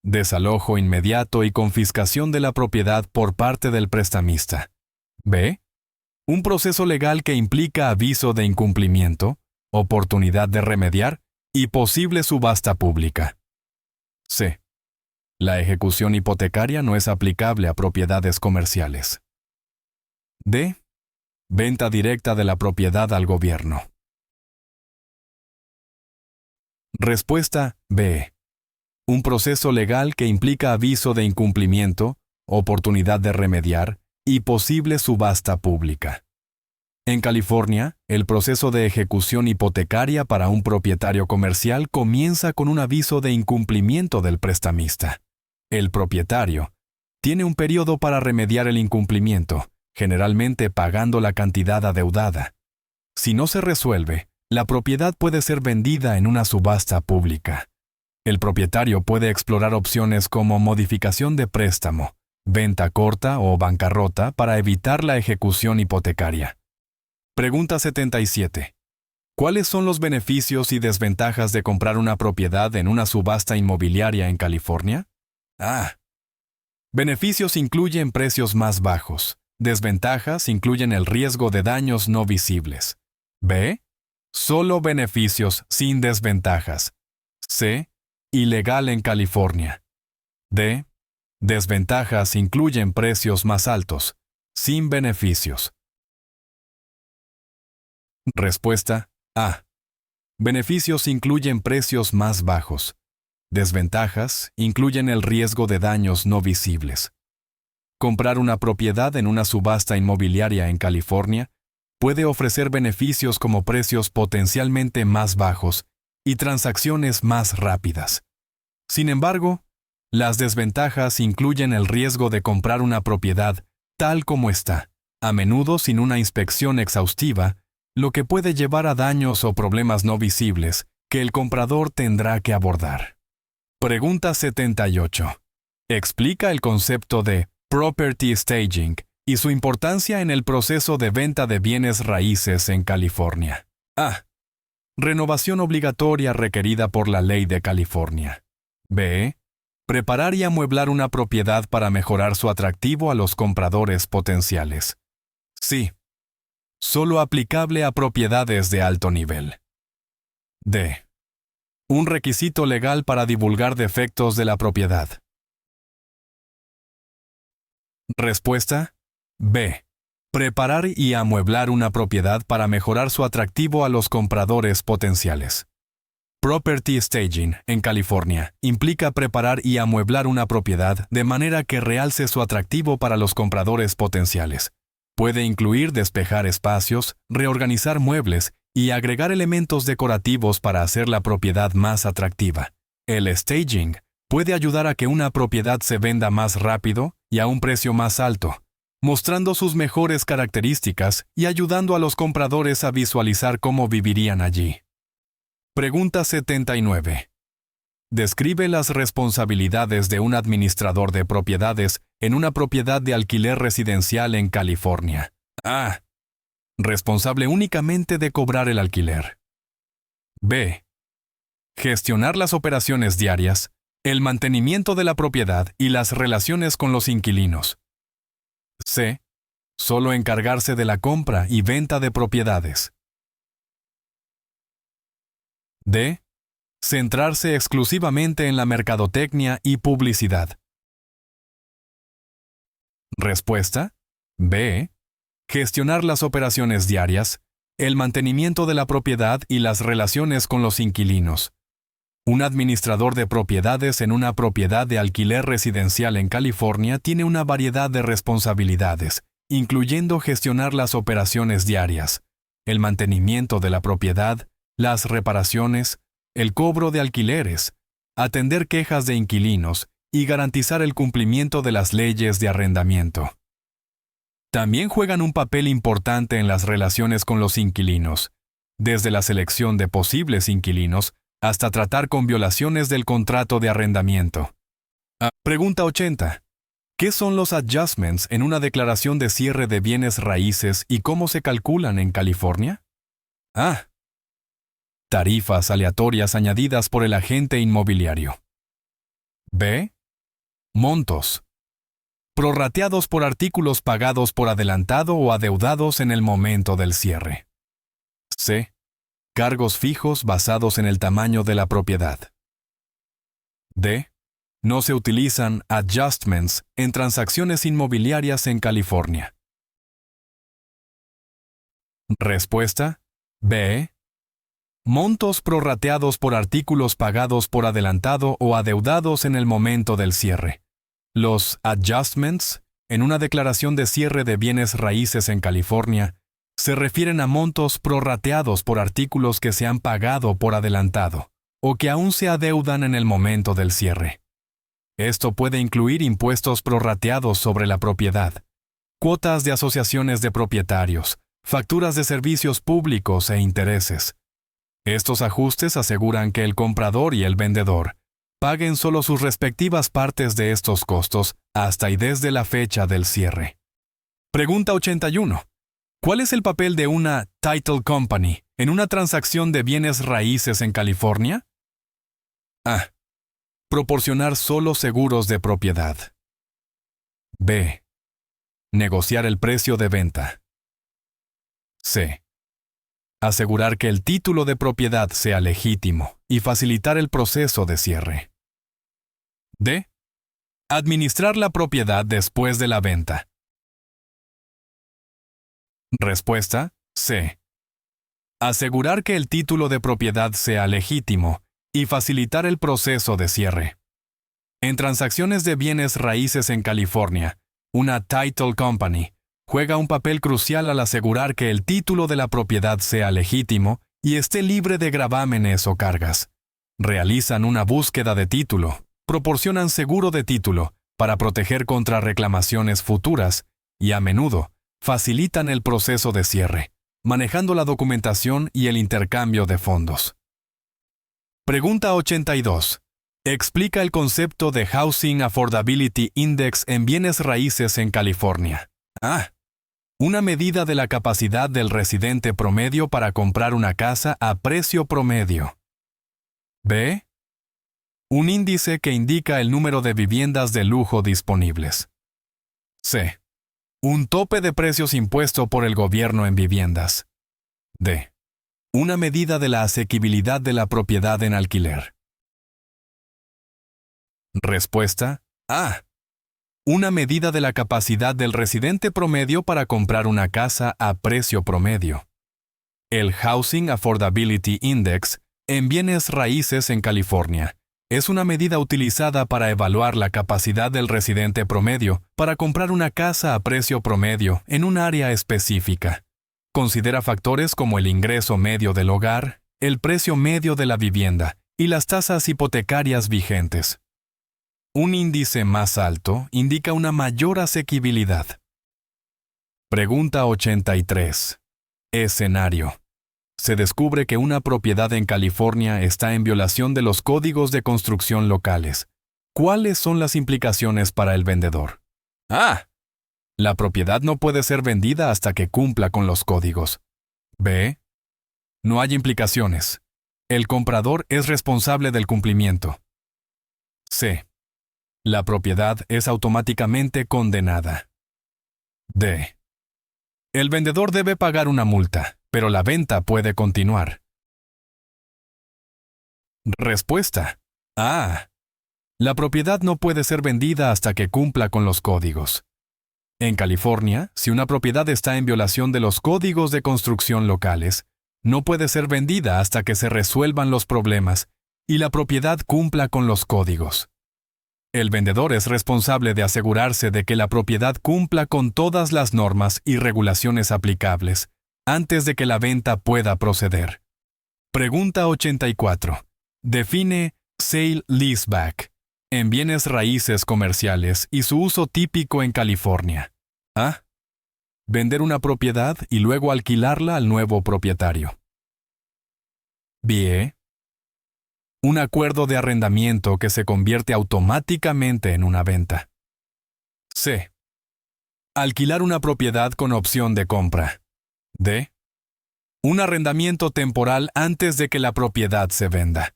Desalojo inmediato y confiscación de la propiedad por parte del prestamista. B. Un proceso legal que implica aviso de incumplimiento, oportunidad de remediar y posible subasta pública. C. La ejecución hipotecaria no es aplicable a propiedades comerciales. D. Venta directa de la propiedad al gobierno. Respuesta B. Un proceso legal que implica aviso de incumplimiento, oportunidad de remediar y posible subasta pública. En California, el proceso de ejecución hipotecaria para un propietario comercial comienza con un aviso de incumplimiento del prestamista. El propietario tiene un periodo para remediar el incumplimiento, generalmente pagando la cantidad adeudada. Si no se resuelve, la propiedad puede ser vendida en una subasta pública. El propietario puede explorar opciones como modificación de préstamo, venta corta o bancarrota para evitar la ejecución hipotecaria. Pregunta 77. ¿Cuáles son los beneficios y desventajas de comprar una propiedad en una subasta inmobiliaria en California? A. Beneficios incluyen precios más bajos. Desventajas incluyen el riesgo de daños no visibles. B. Solo beneficios sin desventajas. C. Ilegal en California. D. Desventajas incluyen precios más altos, sin beneficios. Respuesta A. Beneficios incluyen precios más bajos. Desventajas incluyen el riesgo de daños no visibles. Comprar una propiedad en una subasta inmobiliaria en California puede ofrecer beneficios como precios potencialmente más bajos y transacciones más rápidas. Sin embargo, las desventajas incluyen el riesgo de comprar una propiedad tal como está, a menudo sin una inspección exhaustiva, lo que puede llevar a daños o problemas no visibles que el comprador tendrá que abordar. Pregunta 78. Explica el concepto de property staging y su importancia en el proceso de venta de bienes raíces en California. A. Renovación obligatoria requerida por la ley de California. B. Preparar y amueblar una propiedad para mejorar su atractivo a los compradores potenciales. C. Solo aplicable a propiedades de alto nivel. D. Un requisito legal para divulgar defectos de la propiedad. Respuesta B. Preparar y amueblar una propiedad para mejorar su atractivo a los compradores potenciales. Property staging en California implica preparar y amueblar una propiedad de manera que realce su atractivo para los compradores potenciales. Puede incluir despejar espacios, reorganizar muebles y agregar elementos decorativos para hacer la propiedad más atractiva. El staging puede ayudar a que una propiedad se venda más rápido y a un precio más alto, mostrando sus mejores características y ayudando a los compradores a visualizar cómo vivirían allí. Pregunta 79. Describe las responsabilidades de un administrador de propiedades en una propiedad de alquiler residencial en California. A. Responsable únicamente de cobrar el alquiler. B. Gestionar las operaciones diarias, el mantenimiento de la propiedad y las relaciones con los inquilinos. C. Solo encargarse de la compra y venta de propiedades. D. Centrarse exclusivamente en la mercadotecnia y publicidad. Respuesta. B. Gestionar las operaciones diarias, el mantenimiento de la propiedad y las relaciones con los inquilinos. Un administrador de propiedades en una propiedad de alquiler residencial en California tiene una variedad de responsabilidades, incluyendo gestionar las operaciones diarias, el mantenimiento de la propiedad, las reparaciones, el cobro de alquileres, atender quejas de inquilinos y garantizar el cumplimiento de las leyes de arrendamiento. También juegan un papel importante en las relaciones con los inquilinos, desde la selección de posibles inquilinos hasta tratar con violaciones del contrato de arrendamiento. Pregunta 80. ¿Qué son los adjustments en una declaración de cierre de bienes raíces y cómo se calculan en California? A. Tarifas aleatorias añadidas por el agente inmobiliario. B. Montos. Prorrateados por artículos pagados por adelantado o adeudados en el momento del cierre. C. Cargos fijos basados en el tamaño de la propiedad. D. No se utilizan adjustments en transacciones inmobiliarias en California. Respuesta. B. Montos prorrateados por artículos pagados por adelantado o adeudados en el momento del cierre. Los adjustments, en una declaración de cierre de bienes raíces en California, Se refieren a montos prorrateados por artículos que se han pagado por adelantado o que aún se adeudan en el momento del cierre. Esto puede incluir impuestos prorrateados sobre la propiedad, cuotas de asociaciones de propietarios, facturas de servicios públicos e intereses. Estos ajustes aseguran que el comprador y el vendedor paguen solo sus respectivas partes de estos costos hasta y desde la fecha del cierre. Pregunta 81. ¿Cuál es el papel de una title company en una transacción de bienes raíces en California? A. Proporcionar solo seguros de propiedad. B. Negociar el precio de venta. C. Asegurar que el título de propiedad sea legítimo y facilitar el proceso de cierre. D. Administrar la propiedad después de la venta. Respuesta: C. Asegurar que el título de propiedad sea legítimo y facilitar el proceso de cierre. En transacciones de bienes raíces en California, una title company juega un papel crucial al asegurar que el título de la propiedad sea legítimo y esté libre de gravámenes o cargas. Realizan una búsqueda de título, proporcionan seguro de título para proteger contra reclamaciones futuras y, a menudo, facilitan el proceso de cierre, manejando la documentación y el intercambio de fondos. Pregunta 82. Explica el concepto de Housing Affordability Index en bienes raíces en California. A. Una medida de la capacidad del residente promedio para comprar una casa a precio promedio. B. Un índice que indica el número de viviendas de lujo disponibles. C. Un tope de precios impuesto por el gobierno en viviendas. D. Una medida de la asequibilidad de la propiedad en alquiler. Respuesta: A. Una medida de la capacidad del residente promedio para comprar una casa a precio promedio. El Housing Affordability Index en bienes raíces en California es una medida utilizada para evaluar la capacidad del residente promedio para comprar una casa a precio promedio en un área específica. Considera factores como el ingreso medio del hogar, el precio medio de la vivienda y las tasas hipotecarias vigentes. Un índice más alto indica una mayor asequibilidad. Pregunta 83. Escenario. Se descubre que una propiedad en California está en violación de los códigos de construcción locales. ¿Cuáles son las implicaciones para el vendedor? A. La propiedad no puede ser vendida hasta que cumpla con los códigos. B. No hay implicaciones. El comprador es responsable del cumplimiento. C. La propiedad es automáticamente condenada. D. El vendedor debe pagar una multa, pero la venta puede continuar. Respuesta: A. La propiedad no puede ser vendida hasta que cumpla con los códigos. En California, si una propiedad está en violación de los códigos de construcción locales, no puede ser vendida hasta que se resuelvan los problemas y la propiedad cumpla con los códigos. El vendedor es responsable de asegurarse de que la propiedad cumpla con todas las normas y regulaciones aplicables antes de que la venta pueda proceder. Pregunta 84. Define sale-leaseback en bienes raíces comerciales y su uso típico en California. A. Vender una propiedad y luego alquilarla al nuevo propietario. B. Un acuerdo de arrendamiento que se convierte automáticamente en una venta. C. Alquilar una propiedad con opción de compra. D. Un arrendamiento temporal antes de que la propiedad se venda.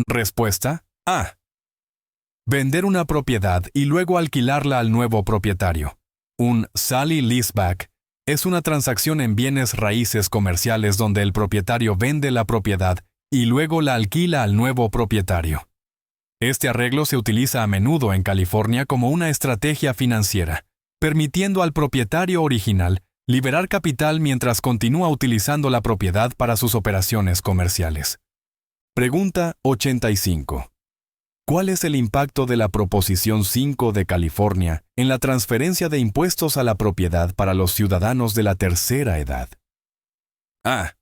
Respuesta: A. Vender una propiedad y luego alquilarla al nuevo propietario. Un sale-leaseback es una transacción en bienes raíces comerciales donde el propietario vende la propiedad y luego la alquila al nuevo propietario. Este arreglo se utiliza a menudo en California como una estrategia financiera, permitiendo al propietario original liberar capital mientras continúa utilizando la propiedad para sus operaciones comerciales. Pregunta 85. ¿Cuál es el impacto de la Proposición 5 de California en la transferencia de impuestos a la propiedad para los ciudadanos de la tercera edad? A.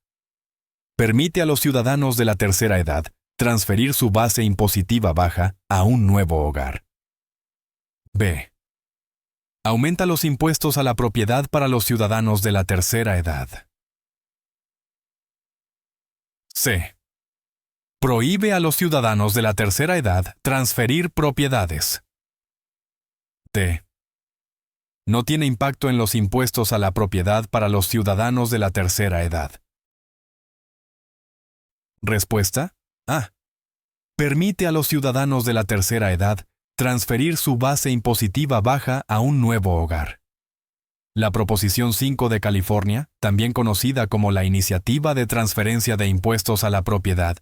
Permite a los ciudadanos de la tercera edad transferir su base impositiva baja a un nuevo hogar. B. Aumenta los impuestos a la propiedad para los ciudadanos de la tercera edad. C. Prohíbe a los ciudadanos de la tercera edad transferir propiedades. D. No tiene impacto en los impuestos a la propiedad para los ciudadanos de la tercera edad. Respuesta: A. Permite a los ciudadanos de la tercera edad transferir su base impositiva baja a un nuevo hogar. La Proposición 5 de California, también conocida como la Iniciativa de Transferencia de Impuestos a la Propiedad,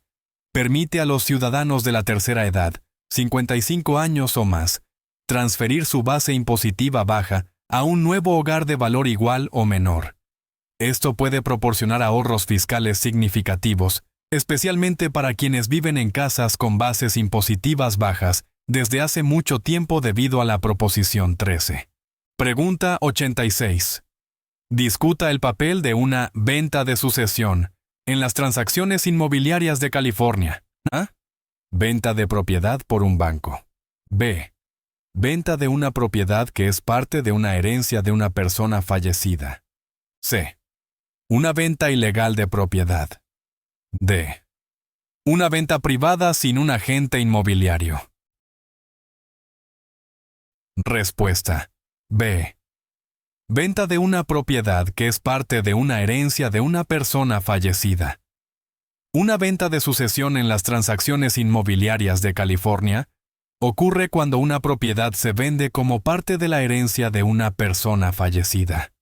permite a los ciudadanos de la tercera edad, 55 años o más, transferir su base impositiva baja a un nuevo hogar de valor igual o menor. Esto puede proporcionar ahorros fiscales significativos, especialmente para quienes viven en casas con bases impositivas bajas desde hace mucho tiempo debido a la Proposición 13. Pregunta 86. Discuta el papel de una venta de sucesión en las transacciones inmobiliarias de California. A. Venta de propiedad por un banco. B. Venta de una propiedad que es parte de una herencia de una persona fallecida. C. Una venta ilegal de propiedad. D. Una venta privada sin un agente inmobiliario. Respuesta: B. Venta de una propiedad que es parte de una herencia de una persona fallecida. Una venta de sucesión en las transacciones inmobiliarias de California ocurre cuando una propiedad se vende como parte de la herencia de una persona fallecida.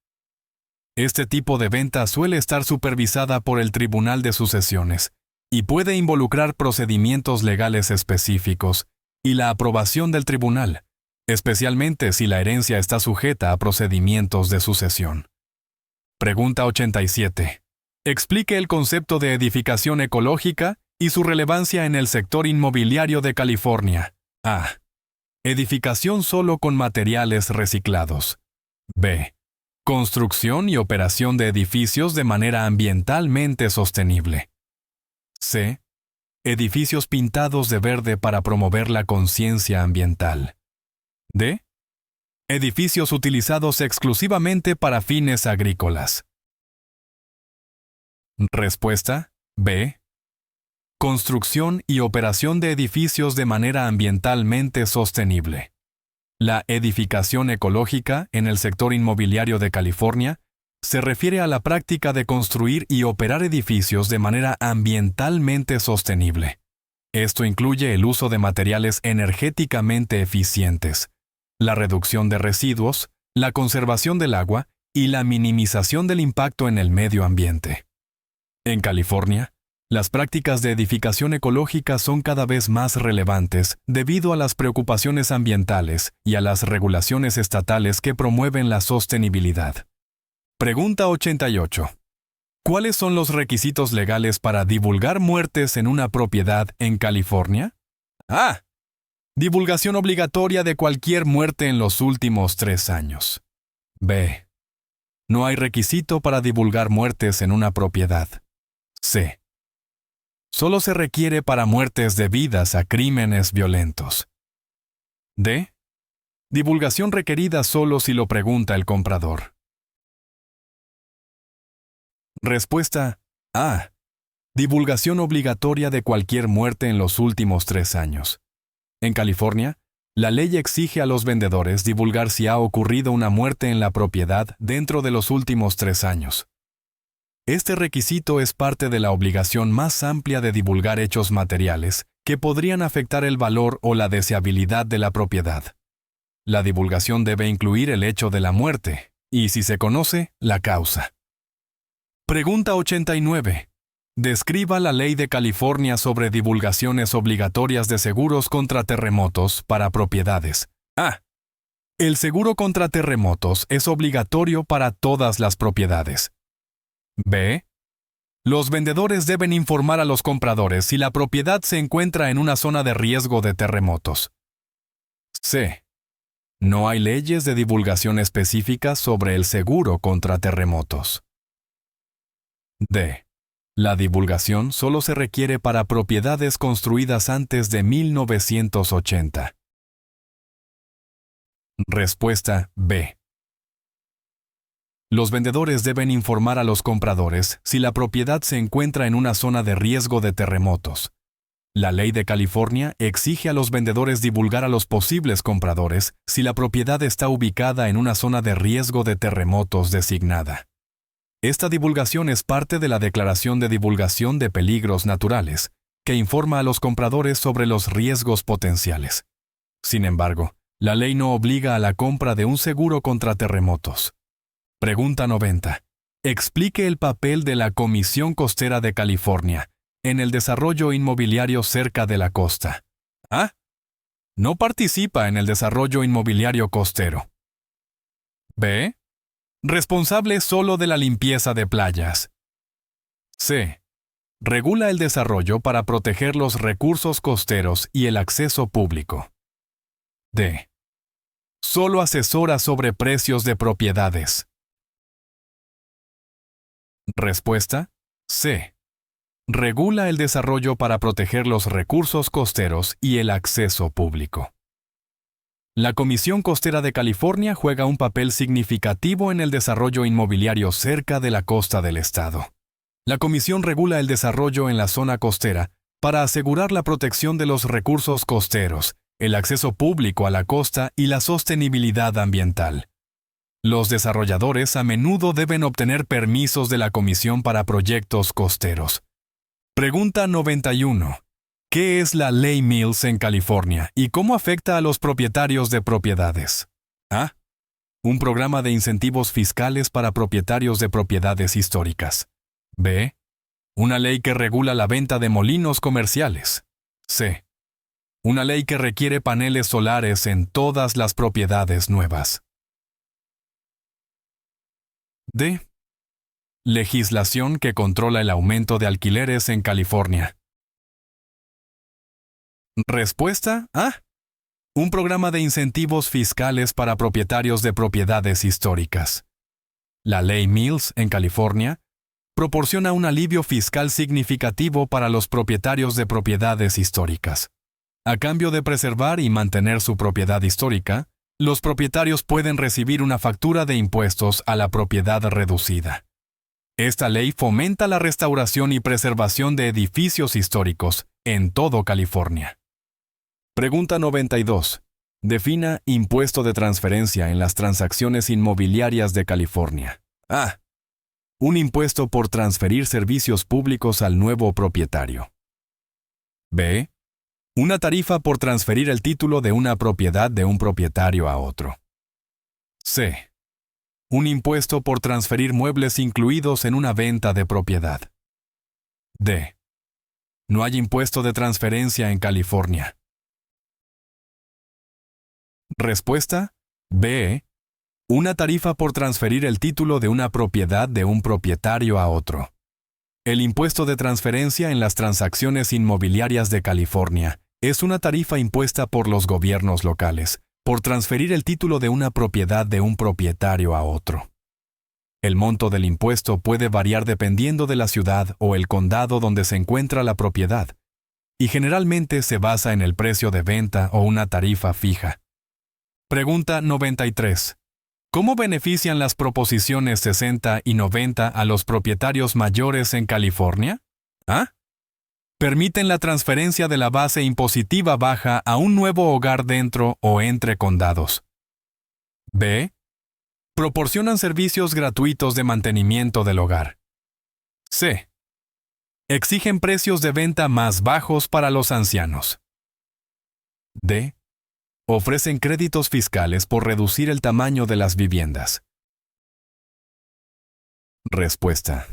Este tipo de venta suele estar supervisada por el Tribunal de Sucesiones y puede involucrar procedimientos legales específicos y la aprobación del tribunal, especialmente si la herencia está sujeta a procedimientos de sucesión. Pregunta 87. Explique el concepto de edificación ecológica y su relevancia en el sector inmobiliario de California. A. Edificación solo con materiales reciclados. B. Construcción y operación de edificios de manera ambientalmente sostenible. C. Edificios pintados de verde para promover la conciencia ambiental. D. Edificios utilizados exclusivamente para fines agrícolas. Respuesta: B. Construcción y operación de edificios de manera ambientalmente sostenible. La edificación ecológica en el sector inmobiliario de California se refiere a la práctica de construir y operar edificios de manera ambientalmente sostenible. Esto incluye el uso de materiales energéticamente eficientes, la reducción de residuos, la conservación del agua y la minimización del impacto en el medio ambiente. En California, las prácticas de edificación ecológica son cada vez más relevantes debido a las preocupaciones ambientales y a las regulaciones estatales que promueven la sostenibilidad. Pregunta 88. ¿Cuáles son los requisitos legales para divulgar muertes en una propiedad en California? A. Divulgación obligatoria de cualquier muerte en los últimos 3 años. B. No hay requisito para divulgar muertes en una propiedad. C. Solo se requiere para muertes debidas a crímenes violentos. D. Divulgación requerida solo si lo pregunta el comprador. Respuesta: A. Divulgación obligatoria de cualquier muerte en los últimos 3 años. En California, la ley exige a los vendedores divulgar si ha ocurrido una muerte en la propiedad dentro de los últimos 3 años. Este requisito es parte de la obligación más amplia de divulgar hechos materiales que podrían afectar el valor o la deseabilidad de la propiedad. La divulgación debe incluir el hecho de la muerte y, si se conoce, la causa. Pregunta 89. Describa la ley de California sobre divulgaciones obligatorias de seguros contra terremotos para propiedades. A. El seguro contra terremotos es obligatorio para todas las propiedades. B. Los vendedores deben informar a los compradores si la propiedad se encuentra en una zona de riesgo de terremotos. C. No hay leyes de divulgación específicas sobre el seguro contra terremotos. D. La divulgación solo se requiere para propiedades construidas antes de 1980. Respuesta B. Los vendedores deben informar a los compradores si la propiedad se encuentra en una zona de riesgo de terremotos. La ley de California exige a los vendedores divulgar a los posibles compradores si la propiedad está ubicada en una zona de riesgo de terremotos designada. Esta divulgación es parte de la Declaración de Divulgación de Peligros Naturales, que informa a los compradores sobre los riesgos potenciales. Sin embargo, la ley no obliga a la compra de un seguro contra terremotos. Pregunta 90. Explique el papel de la Comisión Costera de California en el desarrollo inmobiliario cerca de la costa. A. No participa en el desarrollo inmobiliario costero. B. Responsable solo de la limpieza de playas. C. Regula el desarrollo para proteger los recursos costeros y el acceso público. D. Solo asesora sobre precios de propiedades. Respuesta: C. Regula el desarrollo para proteger los recursos costeros y el acceso público. La Comisión Costera de California juega un papel significativo en el desarrollo inmobiliario cerca de la costa del estado. La comisión regula el desarrollo en la zona costera para asegurar la protección de los recursos costeros, el acceso público a la costa y la sostenibilidad ambiental. Los desarrolladores a menudo deben obtener permisos de la comisión para proyectos costeros. Pregunta 91. ¿Qué es la Ley Mills en California y cómo afecta a los propietarios de propiedades? A. Un programa de incentivos fiscales para propietarios de propiedades históricas. B. Una ley que regula la venta de molinos comerciales. C. Una ley que requiere paneles solares en todas las propiedades nuevas. D. Legislación que controla el aumento de alquileres en California. Respuesta A. Un programa de incentivos fiscales para propietarios de propiedades históricas. La Ley Mills en California proporciona un alivio fiscal significativo para los propietarios de propiedades históricas. A cambio de preservar y mantener su propiedad histórica, los propietarios pueden recibir una factura de impuestos a la propiedad reducida. Esta ley fomenta la restauración y preservación de edificios históricos en todo California. Pregunta 92. Defina impuesto de transferencia en las transacciones inmobiliarias de California. A. Un impuesto por transferir servicios públicos al nuevo propietario. B. Una tarifa por transferir el título de una propiedad de un propietario a otro. C. Un impuesto por transferir muebles incluidos en una venta de propiedad. D. No hay impuesto de transferencia en California. Respuesta: B. Una tarifa por transferir el título de una propiedad de un propietario a otro. El impuesto de transferencia en las transacciones inmobiliarias de California es una tarifa impuesta por los gobiernos locales por transferir el título de una propiedad de un propietario a otro. El monto del impuesto puede variar dependiendo de la ciudad o el condado donde se encuentra la propiedad, y generalmente se basa en el precio de venta o una tarifa fija. Pregunta 93. ¿Cómo benefician las proposiciones 60 y 90 a los propietarios mayores en California? A. Permiten la transferencia de la base impositiva baja a un nuevo hogar dentro o entre condados. B. Proporcionan servicios gratuitos de mantenimiento del hogar. C. Exigen precios de venta más bajos para los ancianos. D. Ofrecen créditos fiscales por reducir el tamaño de las viviendas. Respuesta: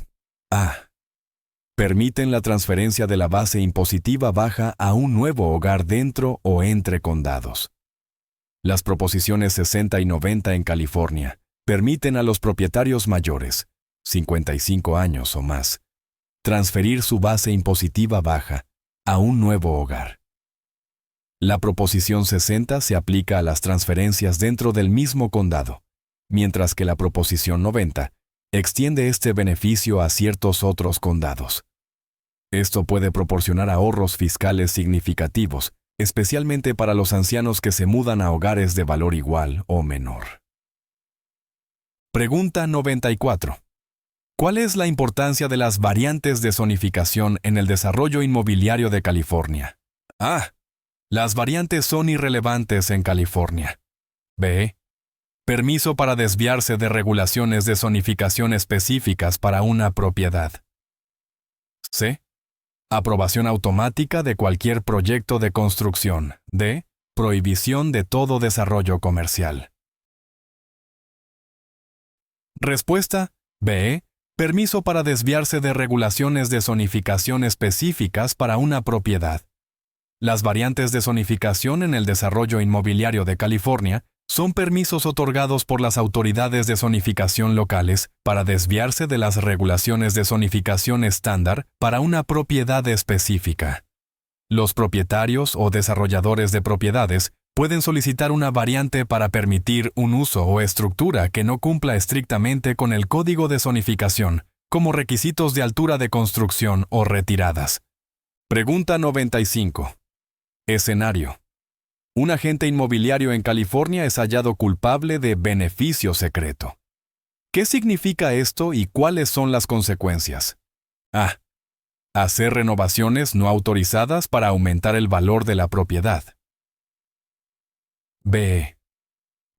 A. Permiten la transferencia de la base impositiva baja a un nuevo hogar dentro o entre condados. Las proposiciones 60 y 90 en California permiten a los propietarios mayores, 55 años o más, transferir su base impositiva baja a un nuevo hogar. La Proposición 60 se aplica a las transferencias dentro del mismo condado, mientras que la Proposición 90 extiende este beneficio a ciertos otros condados. Esto puede proporcionar ahorros fiscales significativos, especialmente para los ancianos que se mudan a hogares de valor igual o menor. Pregunta 94. ¿Cuál es la importancia de las variantes de zonificación en el desarrollo inmobiliario de California? A. Las variantes son irrelevantes en California. B. Permiso para desviarse de regulaciones de zonificación específicas para una propiedad. C. Aprobación automática de cualquier proyecto de construcción. D. Prohibición de todo desarrollo comercial. Respuesta B. Permiso para desviarse de regulaciones de zonificación específicas para una propiedad. Las variantes de zonificación en el desarrollo inmobiliario de California son permisos otorgados por las autoridades de zonificación locales para desviarse de las regulaciones de zonificación estándar para una propiedad específica. Los propietarios o desarrolladores de propiedades pueden solicitar una variante para permitir un uso o estructura que no cumpla estrictamente con el código de zonificación, como requisitos de altura de construcción o retiradas. Pregunta 95. Escenario. Un agente inmobiliario en California es hallado culpable de beneficio secreto. ¿Qué significa esto y cuáles son las consecuencias? A. Hacer renovaciones no autorizadas para aumentar el valor de la propiedad. B.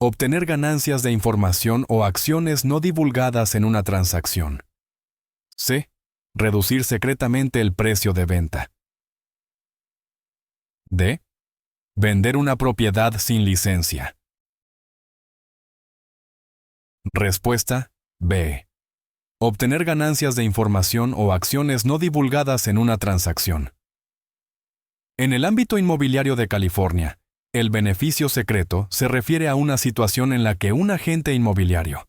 Obtener ganancias de información o acciones no divulgadas en una transacción. C. Reducir secretamente el precio de venta. D. Vender una propiedad sin licencia. Respuesta B. Obtener ganancias de información o acciones no divulgadas en una transacción. En el ámbito inmobiliario de California, el beneficio secreto se refiere a una situación en la que un agente inmobiliario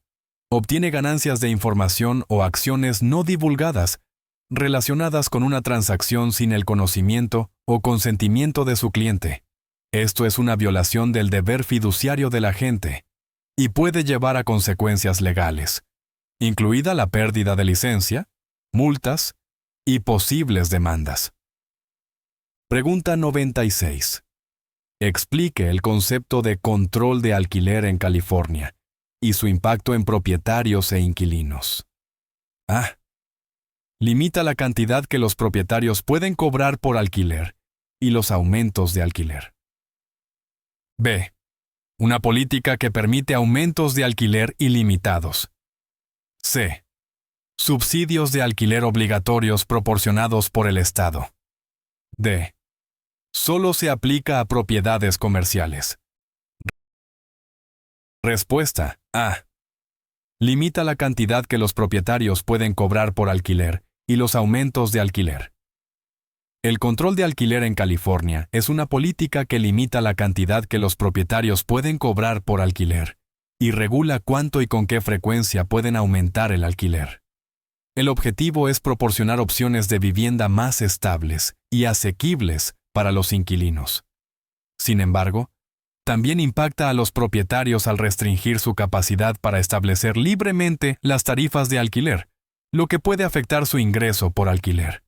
obtiene ganancias de información o acciones no divulgadas relacionadas con una transacción sin el conocimiento o consentimiento de su cliente. Esto es una violación del deber fiduciario del agente y puede llevar a consecuencias legales, incluida la pérdida de licencia, multas y posibles demandas. Pregunta 96. Explique el concepto de control de alquiler en California y su impacto en propietarios e inquilinos. A. Limita la cantidad que los propietarios pueden cobrar por alquiler y los aumentos de alquiler. B. Una política que permite aumentos de alquiler ilimitados. C. Subsidios de alquiler obligatorios proporcionados por el Estado. D. Solo se aplica a propiedades comerciales. Respuesta A. Limita la cantidad que los propietarios pueden cobrar por alquiler y los aumentos de alquiler. El control de alquiler en California es una política que limita la cantidad que los propietarios pueden cobrar por alquiler y regula cuánto y con qué frecuencia pueden aumentar el alquiler. El objetivo es proporcionar opciones de vivienda más estables y asequibles para los inquilinos. Sin embargo, también impacta a los propietarios al restringir su capacidad para establecer libremente las tarifas de alquiler, lo que puede afectar su ingreso por alquiler.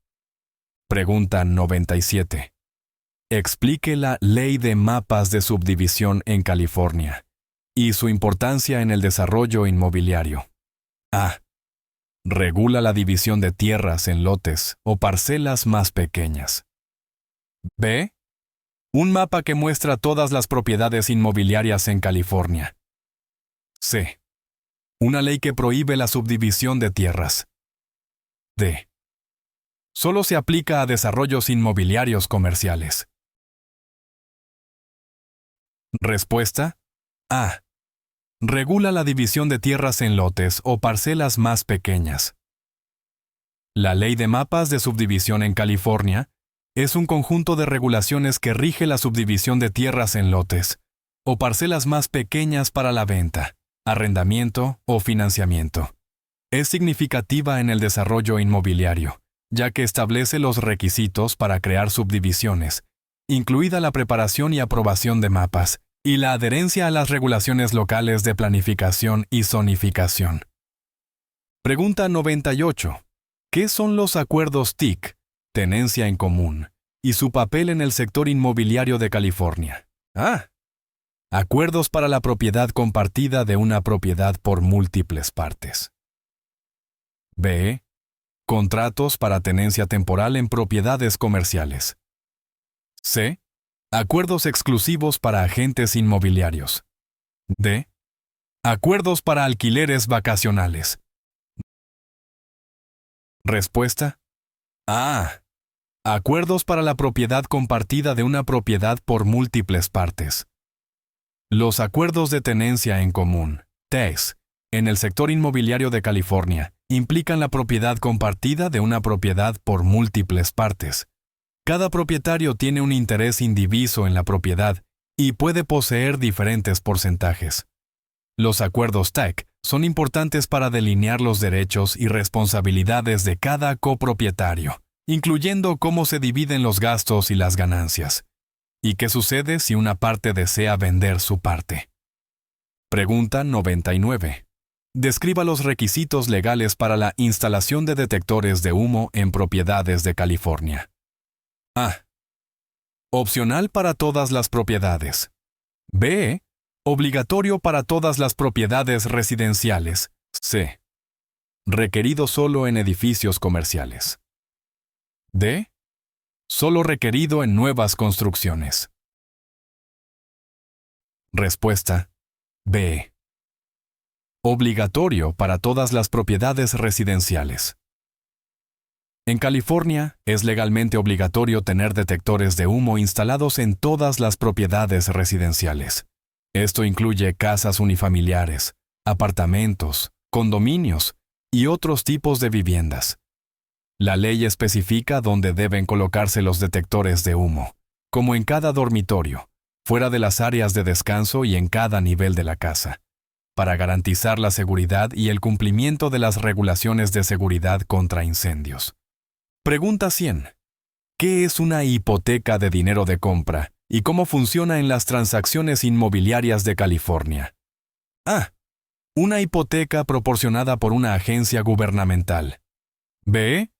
Pregunta 97. Explique la Ley de Mapas de Subdivisión en California y su importancia en el desarrollo inmobiliario. A. Regula la división de tierras en lotes o parcelas más pequeñas. B. Un mapa que muestra todas las propiedades inmobiliarias en California. C. Una ley que prohíbe la subdivisión de tierras. D. Solo se aplica a desarrollos inmobiliarios comerciales. Respuesta A. Regula la división de tierras en lotes o parcelas más pequeñas. La Ley de Mapas de Subdivisión en California es un conjunto de regulaciones que rige la subdivisión de tierras en lotes o parcelas más pequeñas para la venta, arrendamiento o financiamiento. Es significativa en el desarrollo inmobiliario, ya que establece los requisitos para crear subdivisiones, incluida la preparación y aprobación de mapas, y la adherencia a las regulaciones locales de planificación y zonificación. Pregunta 98. ¿Qué son los acuerdos TIC, tenencia en común, y su papel en el sector inmobiliario de California? Acuerdos para la propiedad compartida de una propiedad por múltiples partes. B. Contratos para tenencia temporal en propiedades comerciales. C. Acuerdos exclusivos para agentes inmobiliarios. D. Acuerdos para alquileres vacacionales. Respuesta. A. Acuerdos para la propiedad compartida de una propiedad por múltiples partes. Los acuerdos de tenencia en común, TES, en el sector inmobiliario de California, implican la propiedad compartida de una propiedad por múltiples partes. Cada propietario tiene un interés indiviso en la propiedad y puede poseer diferentes porcentajes. Los acuerdos TEC son importantes para delinear los derechos y responsabilidades de cada copropietario, incluyendo cómo se dividen los gastos y las ganancias. ¿Y qué sucede si una parte desea vender su parte? Pregunta 99. Describa los requisitos legales para la instalación de detectores de humo en propiedades de California. A. Opcional para todas las propiedades. B. Obligatorio para todas las propiedades residenciales. C. Requerido solo en edificios comerciales. D. Solo requerido en nuevas construcciones. Respuesta. B. Obligatorio para todas las propiedades residenciales. En California, es legalmente obligatorio tener detectores de humo instalados en todas las propiedades residenciales. Esto incluye casas unifamiliares, apartamentos, condominios y otros tipos de viviendas. La ley especifica dónde deben colocarse los detectores de humo, como en cada dormitorio, fuera de las áreas de descanso y en cada nivel de la casa, para garantizar la seguridad y el cumplimiento de las regulaciones de seguridad contra incendios. Pregunta 100. ¿Qué es una hipoteca de dinero de compra y cómo funciona en las transacciones inmobiliarias de California? A. Una hipoteca proporcionada por una agencia gubernamental. B.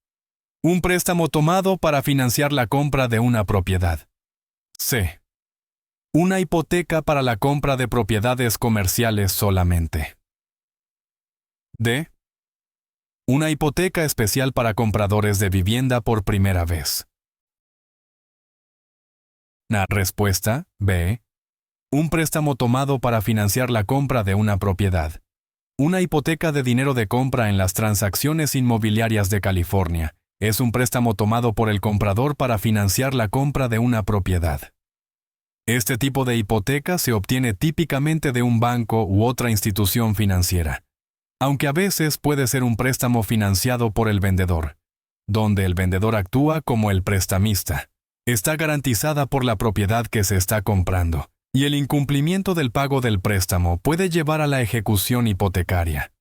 Un préstamo tomado para financiar la compra de una propiedad. C. Una hipoteca para la compra de propiedades comerciales solamente. D. Una hipoteca especial para compradores de vivienda por primera vez. La respuesta, B. Un préstamo tomado para financiar la compra de una propiedad. Una hipoteca de dinero de compra en las transacciones inmobiliarias de California es un préstamo tomado por el comprador para financiar la compra de una propiedad. Este tipo de hipoteca se obtiene típicamente de un banco u otra institución financiera, aunque a veces puede ser un préstamo financiado por el vendedor, donde el vendedor actúa como el prestamista. Está garantizada por la propiedad que se está comprando, y el incumplimiento del pago del préstamo puede llevar a la ejecución hipotecaria.